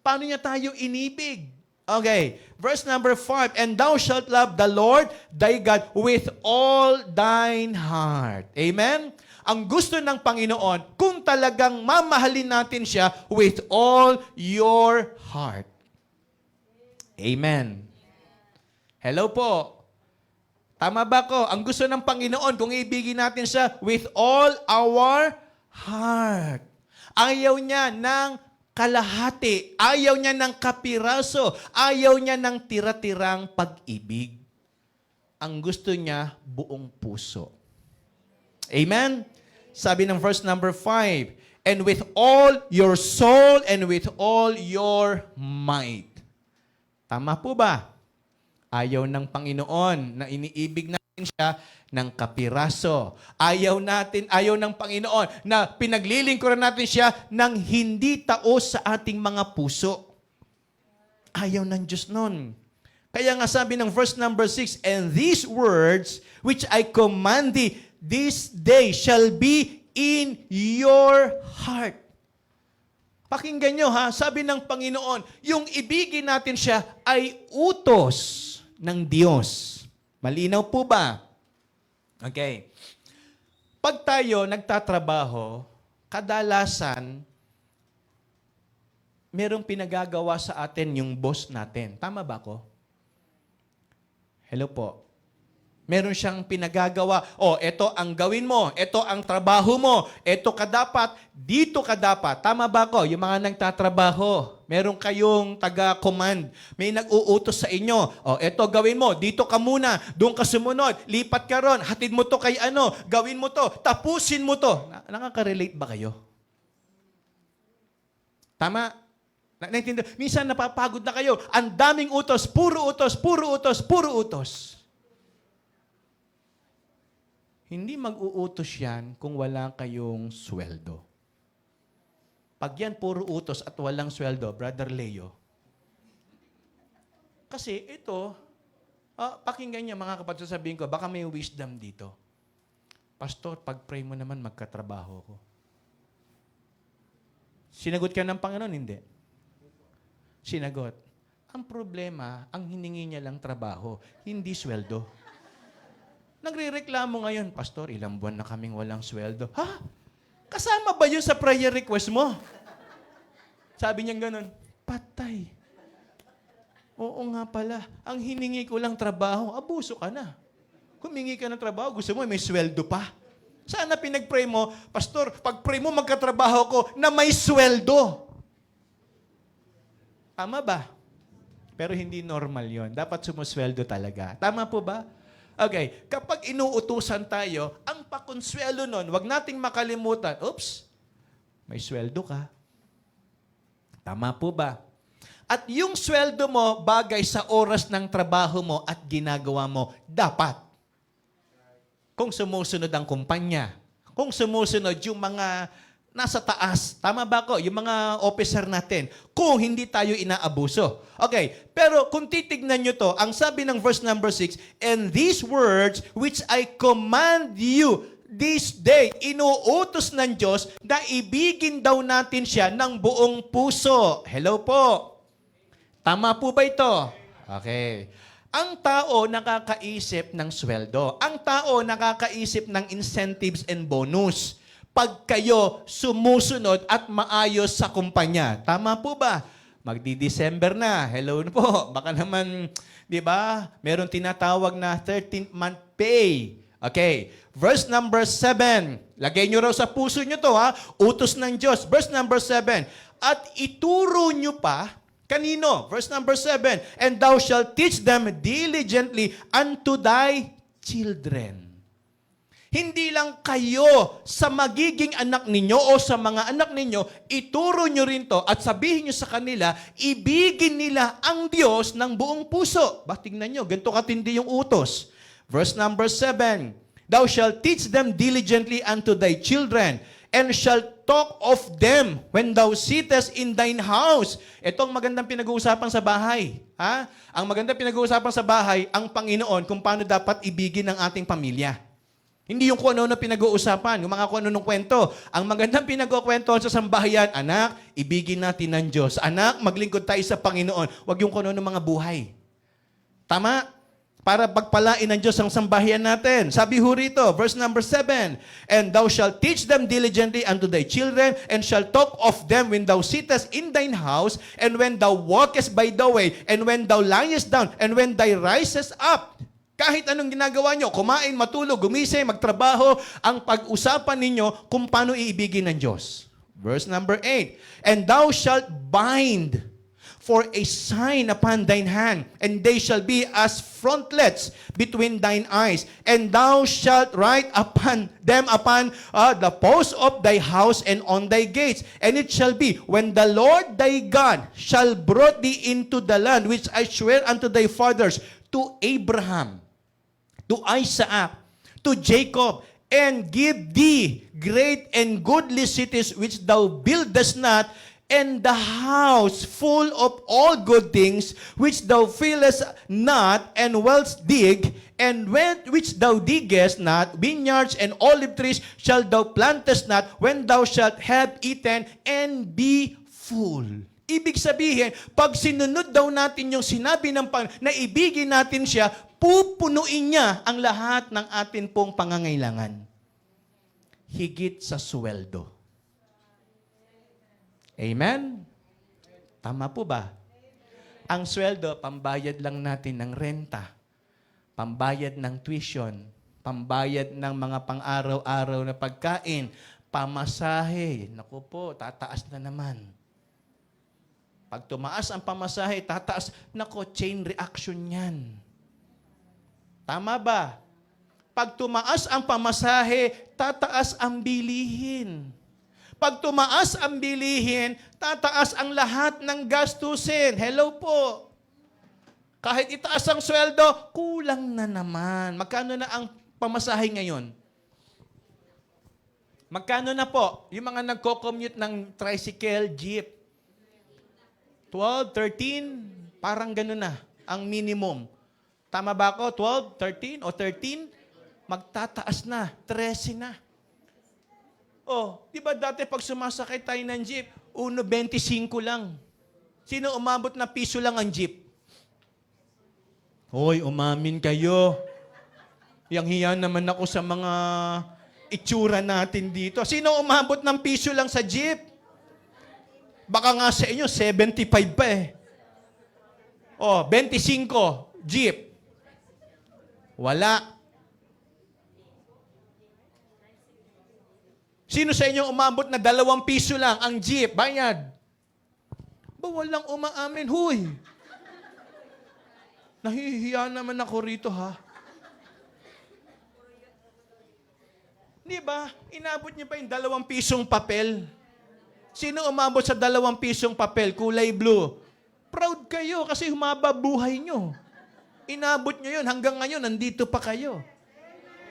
Paano niya tayo inibig? Okay, verse number 5, And thou shalt love the Lord thy God with all thine heart. Amen? Ang gusto ng Panginoon, kung talagang mamahalin natin siya with all your heart. Amen. Hello po. Tama ba ko? Ang gusto ng Panginoon, kung ibigin natin siya with all our heart. Ayaw niya ng kalahati. Ayaw niya ng kapiraso. Ayaw niya ng tira-tirang pag-ibig. Ang gusto niya, buong puso. Amen? Sabi ng verse number 5, And with all your soul and with all your might. Tama po ba? Ayaw ng Panginoon na iniibig natin siya ng kapiraso. Ayaw ng Panginoon na pinaglilingkuran natin siya ng hindi taos sa ating mga puso. Ayaw ng Diyos nun. Kaya nga sabi ng verse number 6, And these words which I command thee this day shall be in your heart. Pakinggan nyo ha, sabi ng Panginoon, yung ibigin natin siya ay utos ng Diyos. Malinaw po ba? Okay. Pag tayo nagtatrabaho, kadalasan, merong pinagagawa sa atin yung boss natin. Tama ba ako? Hello po. Meron siyang pinagagawa. Oh, ito ang gawin mo. Ito ang trabaho mo. Ito ka dapat. Dito ka dapat. Tama ba ako? Yung mga nagtatrabaho. Meron kayong taga-command. May nag-uutos sa inyo. Oh, ito gawin mo. Dito ka muna. Doon ka sumunod. Lipat ka ron. Hatid mo to kay ano. Gawin mo to. Tapusin mo to. Nakaka-relate ba kayo? Tama? Naintindihan? Minsan napapagod na kayo. Ang daming utos. Puro utos. Puro utos. Puro utos. Hindi mag-uutos yan kung wala kayong sweldo. Pag yan puro utos at walang sweldo, Brother Leo. Kasi ito, pakinggan niya mga kapatid, sabihin ko, baka may wisdom dito. Pastor, pag-pray mo naman, magkatrabaho ko. Sinagot ka ng Panginoon? Hindi. Sinagot. Ang problema, ang hiningi niya lang trabaho, hindi sweldo. Nagrereklamo ngayon, Pastor, ilang buwan na kaming walang sweldo. Ha? Kasama ba yun sa prayer request mo? Sabi niya ganun, patay. Oo nga pala, ang hiningi ko lang trabaho, abuso ka na. Humingi ka ng trabaho, gusto mo may sweldo pa. Sana pinag-pray mo, Pastor, pag-pray mo magkatrabaho ko na may sweldo. Tama ba? Pero hindi normal yon. Dapat sumusweldo talaga. Tama po ba? Okay, kapag inuutusan tayo, ang pakonsuelo nun, wag nating makalimutan, oops, may sweldo ka. Tama po ba? At yung sweldo mo, bagay sa oras ng trabaho mo at ginagawa mo, dapat. Kung sumusunod ang kumpanya, kung sumusunod yung mga nasa taas, tama ba ko? Yung mga officer natin, kung hindi tayo inaabuso. Okay, pero kung titignan nyo to, ang sabi ng verse number 6, and these words which I command you this day, inuutos ng Diyos na ibigin daw natin siya ng buong puso. Hello po. Tama po ba ito? Okay. Ang tao nakakaisip ng sweldo. Ang tao nakakaisip ng incentives and bonus. Pag kayo sumusunod at maayos sa kumpanya. Tama po ba? Magdi-December na. Hello po. Baka naman, di ba, meron tinatawag na 13th month pay. Okay. Verse number 7. Lagay nyo raw sa puso nyo to, ha? Utos ng Diyos. Verse number 7. At ituro nyo pa, kanino? Verse number 7. And thou shalt teach them diligently unto thy children. Hindi lang kayo sa magiging anak ninyo o sa mga anak ninyo, ituro nyo rin to at sabihin nyo sa kanila, ibigin nila ang Diyos ng buong puso. Tingnan nyo, ganito katindi yung utos. Verse number 7, thou shalt teach them diligently unto thy children, and shalt talk of them when thou sittest in thine house. Ito ang magandang pinag-uusapan sa bahay. Ha? Ang magandang pinag-uusapan sa bahay, ang Panginoon, kung paano dapat ibigin ng ating pamilya. Hindi yung kung ano na pinag-uusapan, yung mga kung ano ng kwento. Ang magandang pinag-ukwento sa sambahayan, anak, ibigin natin ng Diyos. Anak, maglingkod tayo sa Panginoon. Huwag yung kung ano ng mga buhay. Tama? Para pagpalain ng Diyos ang sambahayan natin. Sabi ho rito, verse number 7, and thou shalt teach them diligently unto thy children, and shalt talk of them when thou sittest in thine house, and when thou walkest by the way, and when thou liest down, and when thou risest up. Kahit anong ginagawa nyo, kumain, matulog, gumising, magtrabaho, ang pag-usapan ninyo kung paano iibigin ng Diyos. Verse number 8, and thou shalt bind for a sign upon thine hand, and they shall be as frontlets between thine eyes, and thou shalt write upon them upon the posts of thy house and on thy gates. And it shall be, when the Lord thy God shall brought thee into the land which I swear unto thy fathers, to Abraham, to Isaac, to Jacob, and give thee great and goodly cities which thou buildest not, and the house full of all good things, which thou fillest not, and wells dig, and which thou diggest not, vineyards and olive trees shall thou plantest not, when thou shalt have eaten and be full. Ibig sabihin, pag sinunod daw natin yung sinabi ng Panginoon, na ibigin natin siya, pupunuin niya ang lahat ng atin pong pangangailangan. Higit sa sweldo. Amen? Tama po ba? Ang sweldo, pambayad lang natin ng renta, pambayad ng tuition, pambayad ng mga pang-araw-araw na pagkain, pamasahe. Naku po, tataas na naman. Pag tumaas ang pamasahe, tataas. Naku, chain reaction yan. Tama ba? Pag tumaas ang pamasahe, tataas ang bilihin. Pag tumaas ang bilihin, tataas ang lahat ng gastusin. Hello po. Kahit itaas ang sweldo, kulang na naman. Magkano na ang pamasahe ngayon? Magkano na po? Yung mga nagko-commute ng tricycle, jeep. 12, 13, parang gano'n na ang minimum. Tama ba ako? 12, 13 o 13? Magtataas na, 13 na. Oh, di ba dati pag sumasakay tayo ng jeep, 1.25 lang. Sino umabot na piso lang ang jeep? Hoy, umamin kayo. Yang hiya naman ako sa mga itsura natin dito. Sino umabot ng piso lang sa jeep? Baka nga sa inyo, 75 pa eh. Oh, 25, jeep. Wala. Sino sa inyo umabot na 2 piso lang ang jeep? Bayad. Ba, walang umaamin. Huy. Nahihiya naman ako rito, ha? Di ba? Inabot niyo pa yung 2 pisong papel. Sino umabot sa 2 pisong papel, kulay blue? Proud kayo kasi humaba buhay nyo. Inabot nyo yun. Hanggang ngayon, nandito pa kayo.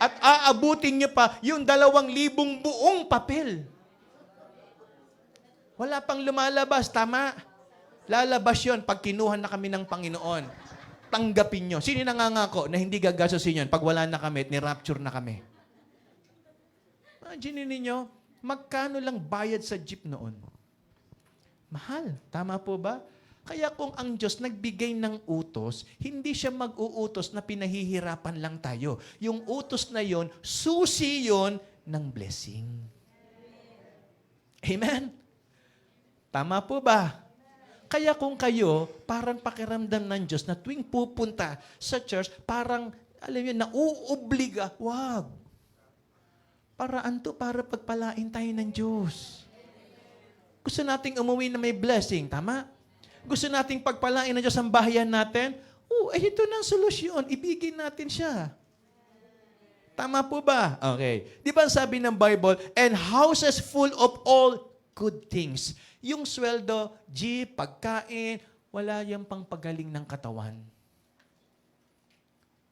At aabutin nyo pa yung 2,000 buong papel. Wala pang lumalabas. Tama. Lalabas yun pag kinuha na kami ng Panginoon. Tanggapin nyo. Sino nangangako na hindi gagastusin yun pag wala na kami at ni-rapture na kami? Imagine ninyo, magkano lang bayad sa jeep noon? Mahal. Tama po ba? Kaya kung ang Diyos nagbigay ng utos, hindi siya mag-uutos na pinahihirapan lang tayo. Yung utos na yon, susi yon ng blessing. Amen? Tama po ba? Kaya kung kayo, parang pakiramdam ng Diyos na tuwing pupunta sa church, parang, alam yun, nauobliga. Wag. Paraan to para pagpalain tayo ng Diyos. Gusto nating umuwi na may blessing, tama? Gusto nating pagpalain ng Diyos ang bahayan natin? Ito na ang solusyon. Ibigin natin siya. Tama po ba? Okay. Di ba sabi ng Bible, and houses full of all good things. Yung sweldo, pagkain, wala yung pangpagaling ng katawan.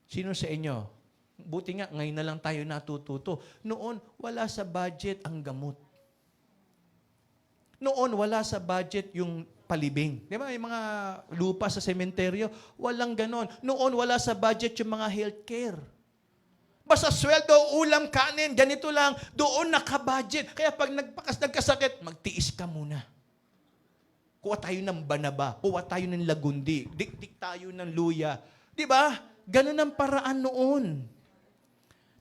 Sino sa inyo? Buti nga, ngayon na lang tayo natututo. Noon, wala sa budget ang gamot. Noon, wala sa budget yung palibing. Di ba? Yung mga lupa sa sementeryo, walang ganon. Noon, wala sa budget yung mga healthcare. Basta sweldo, ulam, kanin, ganito lang, doon nakabudget. Kaya pag nagkasakit, magtiis ka muna. Kuha tayo ng banaba, kuha tayo ng lagundi, dikdik tayo ng luya. Di ba? Ganon ang paraan noon.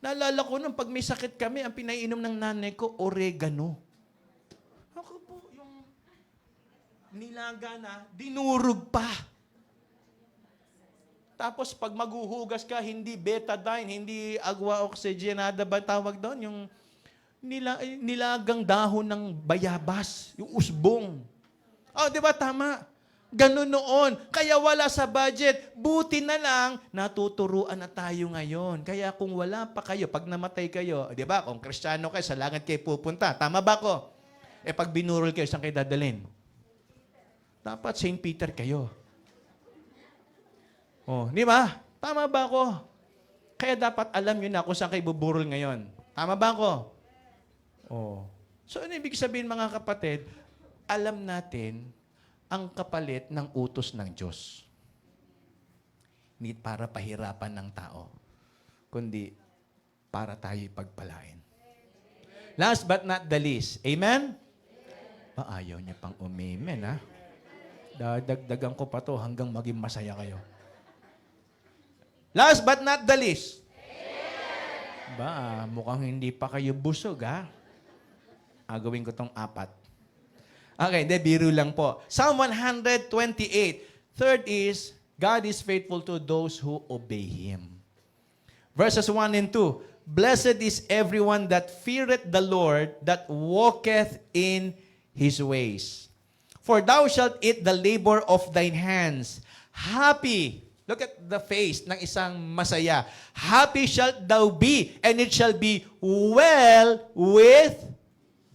Naalala ko nung pag may sakit kami, ang pinainom ng nanay ko, oregano. Ako po, yung nilaga na, dinurog pa. Tapos pag maghuhugas ka, hindi betadine, hindi agua oxygenada ba tawag doon? Yung nilagang dahon ng bayabas, yung usbong. Oh, di ba tama? Ganun noon. Kaya wala sa budget. Buti na lang, natuturuan na tayo ngayon. Kaya kung wala pa kayo, pag namatay kayo, di ba, kung Kristiyano kayo, sa langit kayo pupunta. Tama ba ko? Pag binurol kayo, saan kayo dadalhin? Dapat St. Peter kayo. Oh, di ba? Tama ba ako? Kaya dapat alam nyo na kung saan kayo buburol ngayon. Tama ba ako? Oh. So, ano ibig sabihin mga kapatid? alam natin ang kapalit ng utos ng Diyos. Hindi para pahirapan ng tao, kundi para tayo pagpalain. Last but not the least. Amen? Ayaw niya pang umimen, ha? Dadagdagan ko pa to hanggang maging masaya kayo. Last but not the least. Mukhang hindi pa kayo busog, ha? Gawin ko tong 4. Okay, biro lang po. Psalm 128. Third is, God is faithful to those who obey Him. Verses 1 and 2. Blessed is everyone that feareth the Lord, that walketh in His ways. For thou shalt eat the labor of thine hands. Happy. Look at the face ng isang masaya. Happy shalt thou be, and it shall be well with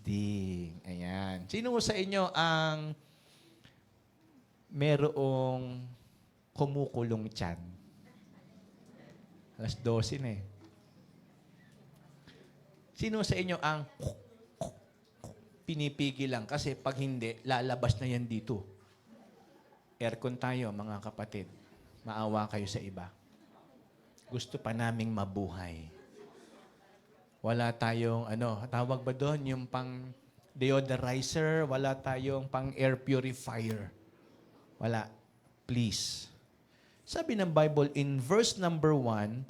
thee. Ayan. Sino sa inyo ang merong kumukulong tiyan? Alas 12 na eh. Sino sa inyo ang pinipigil lang? Kasi pag hindi, lalabas na yan dito. Aircon tayo, mga kapatid. Maawa kayo sa iba. Gusto pa naming mabuhay. Wala tayong, tawag ba doon? Yung pang deodorizer, wala tayong pang air purifier. Wala. Please. Sabi ng Bible in verse number 1,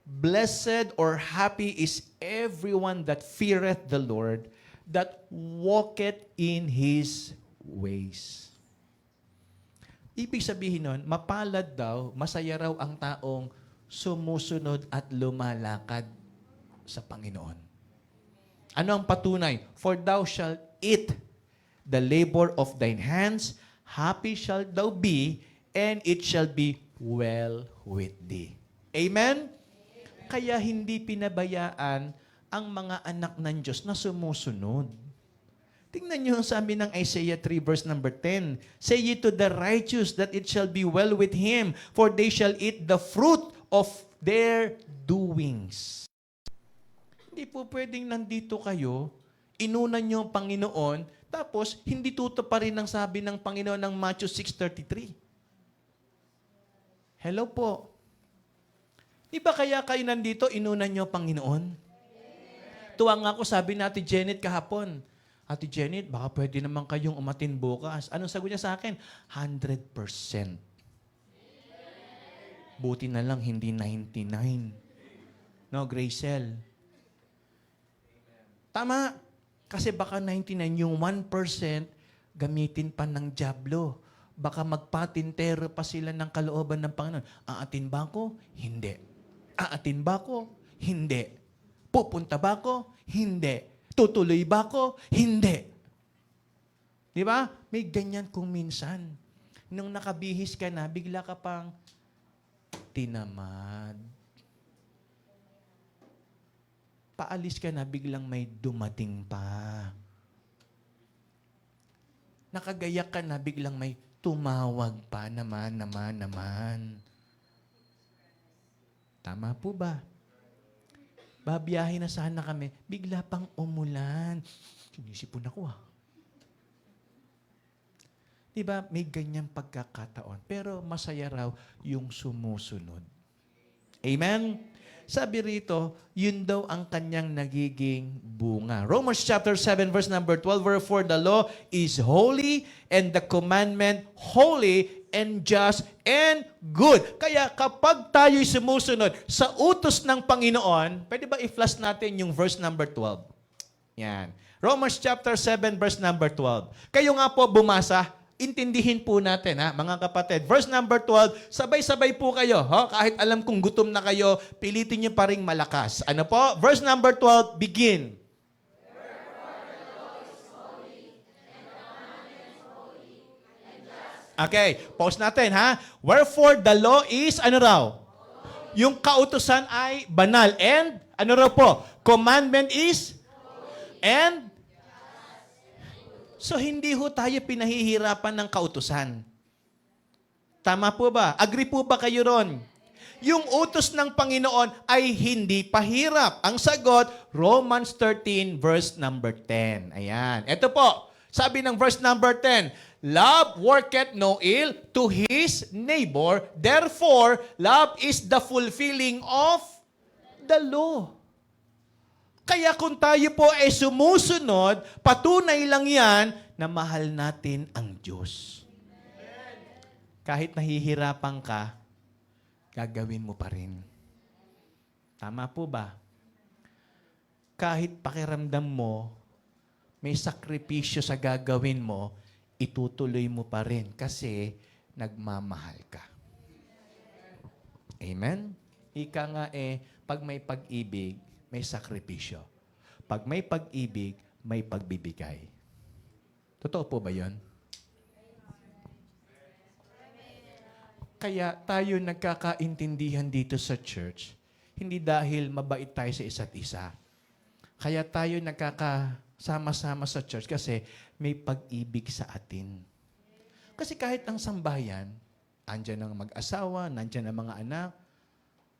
blessed or happy is everyone that feareth the Lord, that walketh in His ways. Ibig sabihin nun, mapalad daw, masaya raw ang taong sumusunod at lumalakad sa Panginoon. Ano ang patunay? For thou shalt eat the labor of thine hands, happy shalt thou be, and it shall be well with thee. Amen? Kaya hindi pinabayaan ang mga anak ng Diyos na sumusunod. Tingnan niyo ang sabi ng Isaiah 3 verse number 10. Say ye to the righteous that it shall be well with him, for they shall eat the fruit of their doings. Hindi po pwedeng nandito kayo, inunan niyo ang Panginoon, tapos hindi tutuparin ang sabi ng Panginoon ng Matthew 6:33. Hello po. Di ba kaya kayo nandito, inunan niyo ang Panginoon? Tuwang ako, sabi ni Ate Janet kahapon, Ate Janet, baka pwede naman kayong umatin bukas. Anong sagot niya sa akin? 100%. Buti na lang, hindi 99. No, Gracel? Tama. Kasi baka 99, yung 1% gamitin pa ng dyablo. Baka magpatintero pa sila ng kalooban ng Panginoon. Aatin ba ako? Hindi. Aatin ba ako? Hindi. Pupunta ba ako? Hindi. Tutuloy ba ako? Hindi. Di ba? May ganyan kung minsan. Nung nakabihis ka na, bigla ka pang tinamad. Paalis ka na, biglang may dumating pa. Nakagayak ka na, biglang may tumawag pa naman. Tama po ba? Babiyahe na sana kami, bigla pang umulan. Sinisipon ako Diba, may ganyang pagkakataon. Pero masaya raw yung sumusunod. Amen? Sabi rito, yun daw ang kanyang nagiging bunga. Romans chapter 7 verse number 12, wherefore the law is holy and the commandment holy and just and good. Kaya kapag tayo'y sumusunod sa utos ng Panginoon, pwede ba i-flash natin yung verse number 12? Yan. Romans chapter 7 verse number 12. Kayo nga po bumasa, intindihin po natin, mga kapatid. Verse number 12, sabay-sabay po kayo. Kahit alam kong gutom na kayo, pilitin niyo pa ring malakas. Ano po? Verse number 12, begin. Okay, pause natin, Wherefore the law is, ano raw? Yung kautusan ay banal. And, ano raw po? Commandment is? And? So, hindi ho tayo pinahihirapan ng kautusan. Tama po ba? Agree po ba kayo ron? Yung utos ng Panginoon ay hindi pahirap. Ang sagot, Romans 13 verse number 10. Ayan. Ito po. Sabi ng verse number 10, love worketh no ill to his neighbor, therefore, love is the fulfilling of the law. Kaya kung tayo po ay sumusunod, patunay lang yan na mahal natin ang Diyos. Kahit nahihirapan ka, gagawin mo pa rin. Tama po ba? Kahit pakiramdam mo, may sakripisyo sa gagawin mo, itutuloy mo pa rin kasi nagmamahal ka. Amen? Ika nga pag may pag-ibig, may sakripisyo. Pag may pag-ibig, may pagbibigay. Totoo po ba yun? Kaya tayo nagkakaintindihan dito sa church, hindi dahil mabait tayo sa isa't isa. Kaya tayo nagkakasama-sama sa church kasi may pag-ibig sa atin. Kasi kahit ang sambahayan, andyan ang mag-asawa, nandyan ang mga anak,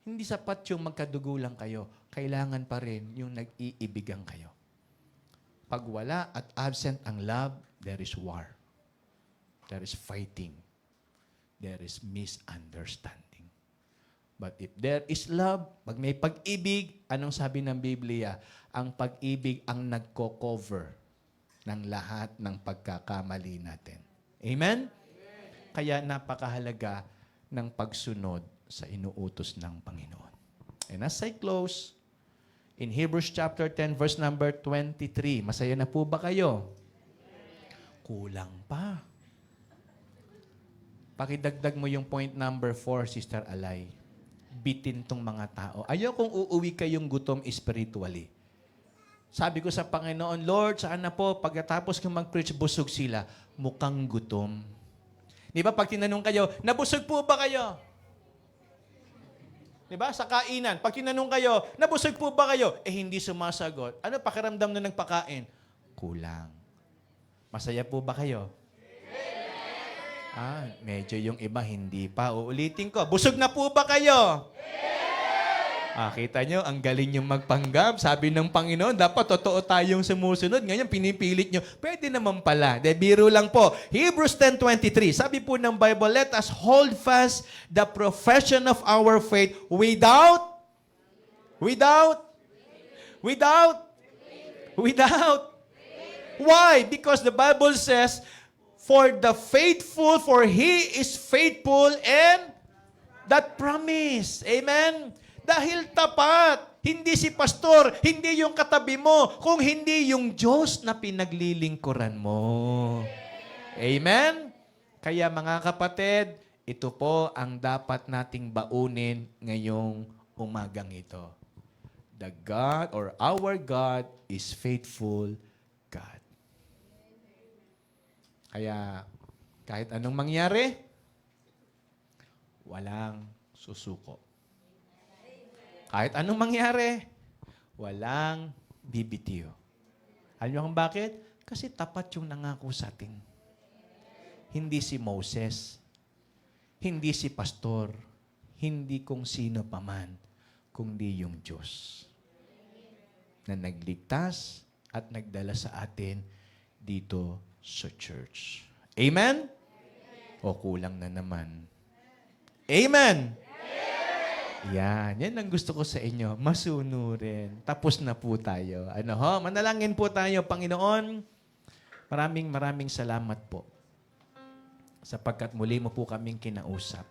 hindi sapat yung magkadugo lang kayo. Kailangan pa rin yung nag-iibigan kayo. Pag wala at absent ang love, there is war. There is fighting. There is misunderstanding. But if there is love, pag may pag-ibig, anong sabi ng Biblia? Ang pag-ibig ang nagko-cover ng lahat ng pagkakamali natin. Amen? Kaya napakahalaga ng pagsunod sa inuutos ng Panginoon. And as I close, in Hebrews chapter 10, verse number 23, masaya na po ba kayo? Kulang pa. Pakidagdag mo yung point number 4, Sister Alay. Bitin tong mga tao. Ayaw kung uuwi kayong gutom spiritually. Sabi ko sa Panginoon, Lord, saan na po, pagkatapos kong mag-preach, busog sila, mukhang gutom. Di ba, pag tinanong kayo, nabusog po ba kayo? Di ba, sa kainan, pag tinanong kayo, nabusog po ba kayo? Hindi sumasagot. Ano pakiramdam na nagpakain? Kulang. Masaya po ba kayo? Medyo yung iba hindi pa. Uulitin ko. Busog na po ba kayo? Kita nyo, ang galing yung magpanggap. Sabi ng Panginoon, dapat totoo tayong sumusunod. Ngayon, pinipilit nyo. Pwede naman pala. Biro lang po. Hebrews 10:23. Sabi po ng Bible, let us hold fast the profession of our faith without. Why? Because the Bible says, for the faithful, for He is faithful and that promise. Amen? Dahil tapat. Hindi si pastor, hindi yung katabi mo, kung hindi yung Diyos na pinaglilingkuran mo. Amen? Kaya mga kapatid, ito po ang dapat nating baunin ngayong umagang ito. The God or our God is faithful God. Kaya kahit anong mangyari, walang susuko. Kahit anong mangyari, walang bibitiw. Alam niyo kung bakit? Kasi tapat yung nangako sa atin. Hindi si Moses, hindi si pastor, hindi kung sino paman, kundi yung Diyos na nagligtas at nagdala sa atin dito sa church. Amen? O kulang na naman. Amen? Yan ang gusto ko sa inyo. Masunurin. Tapos na po tayo. Manalangin po tayo, Panginoon. Maraming salamat po. Sapagkat muli mo po kaming kinausap.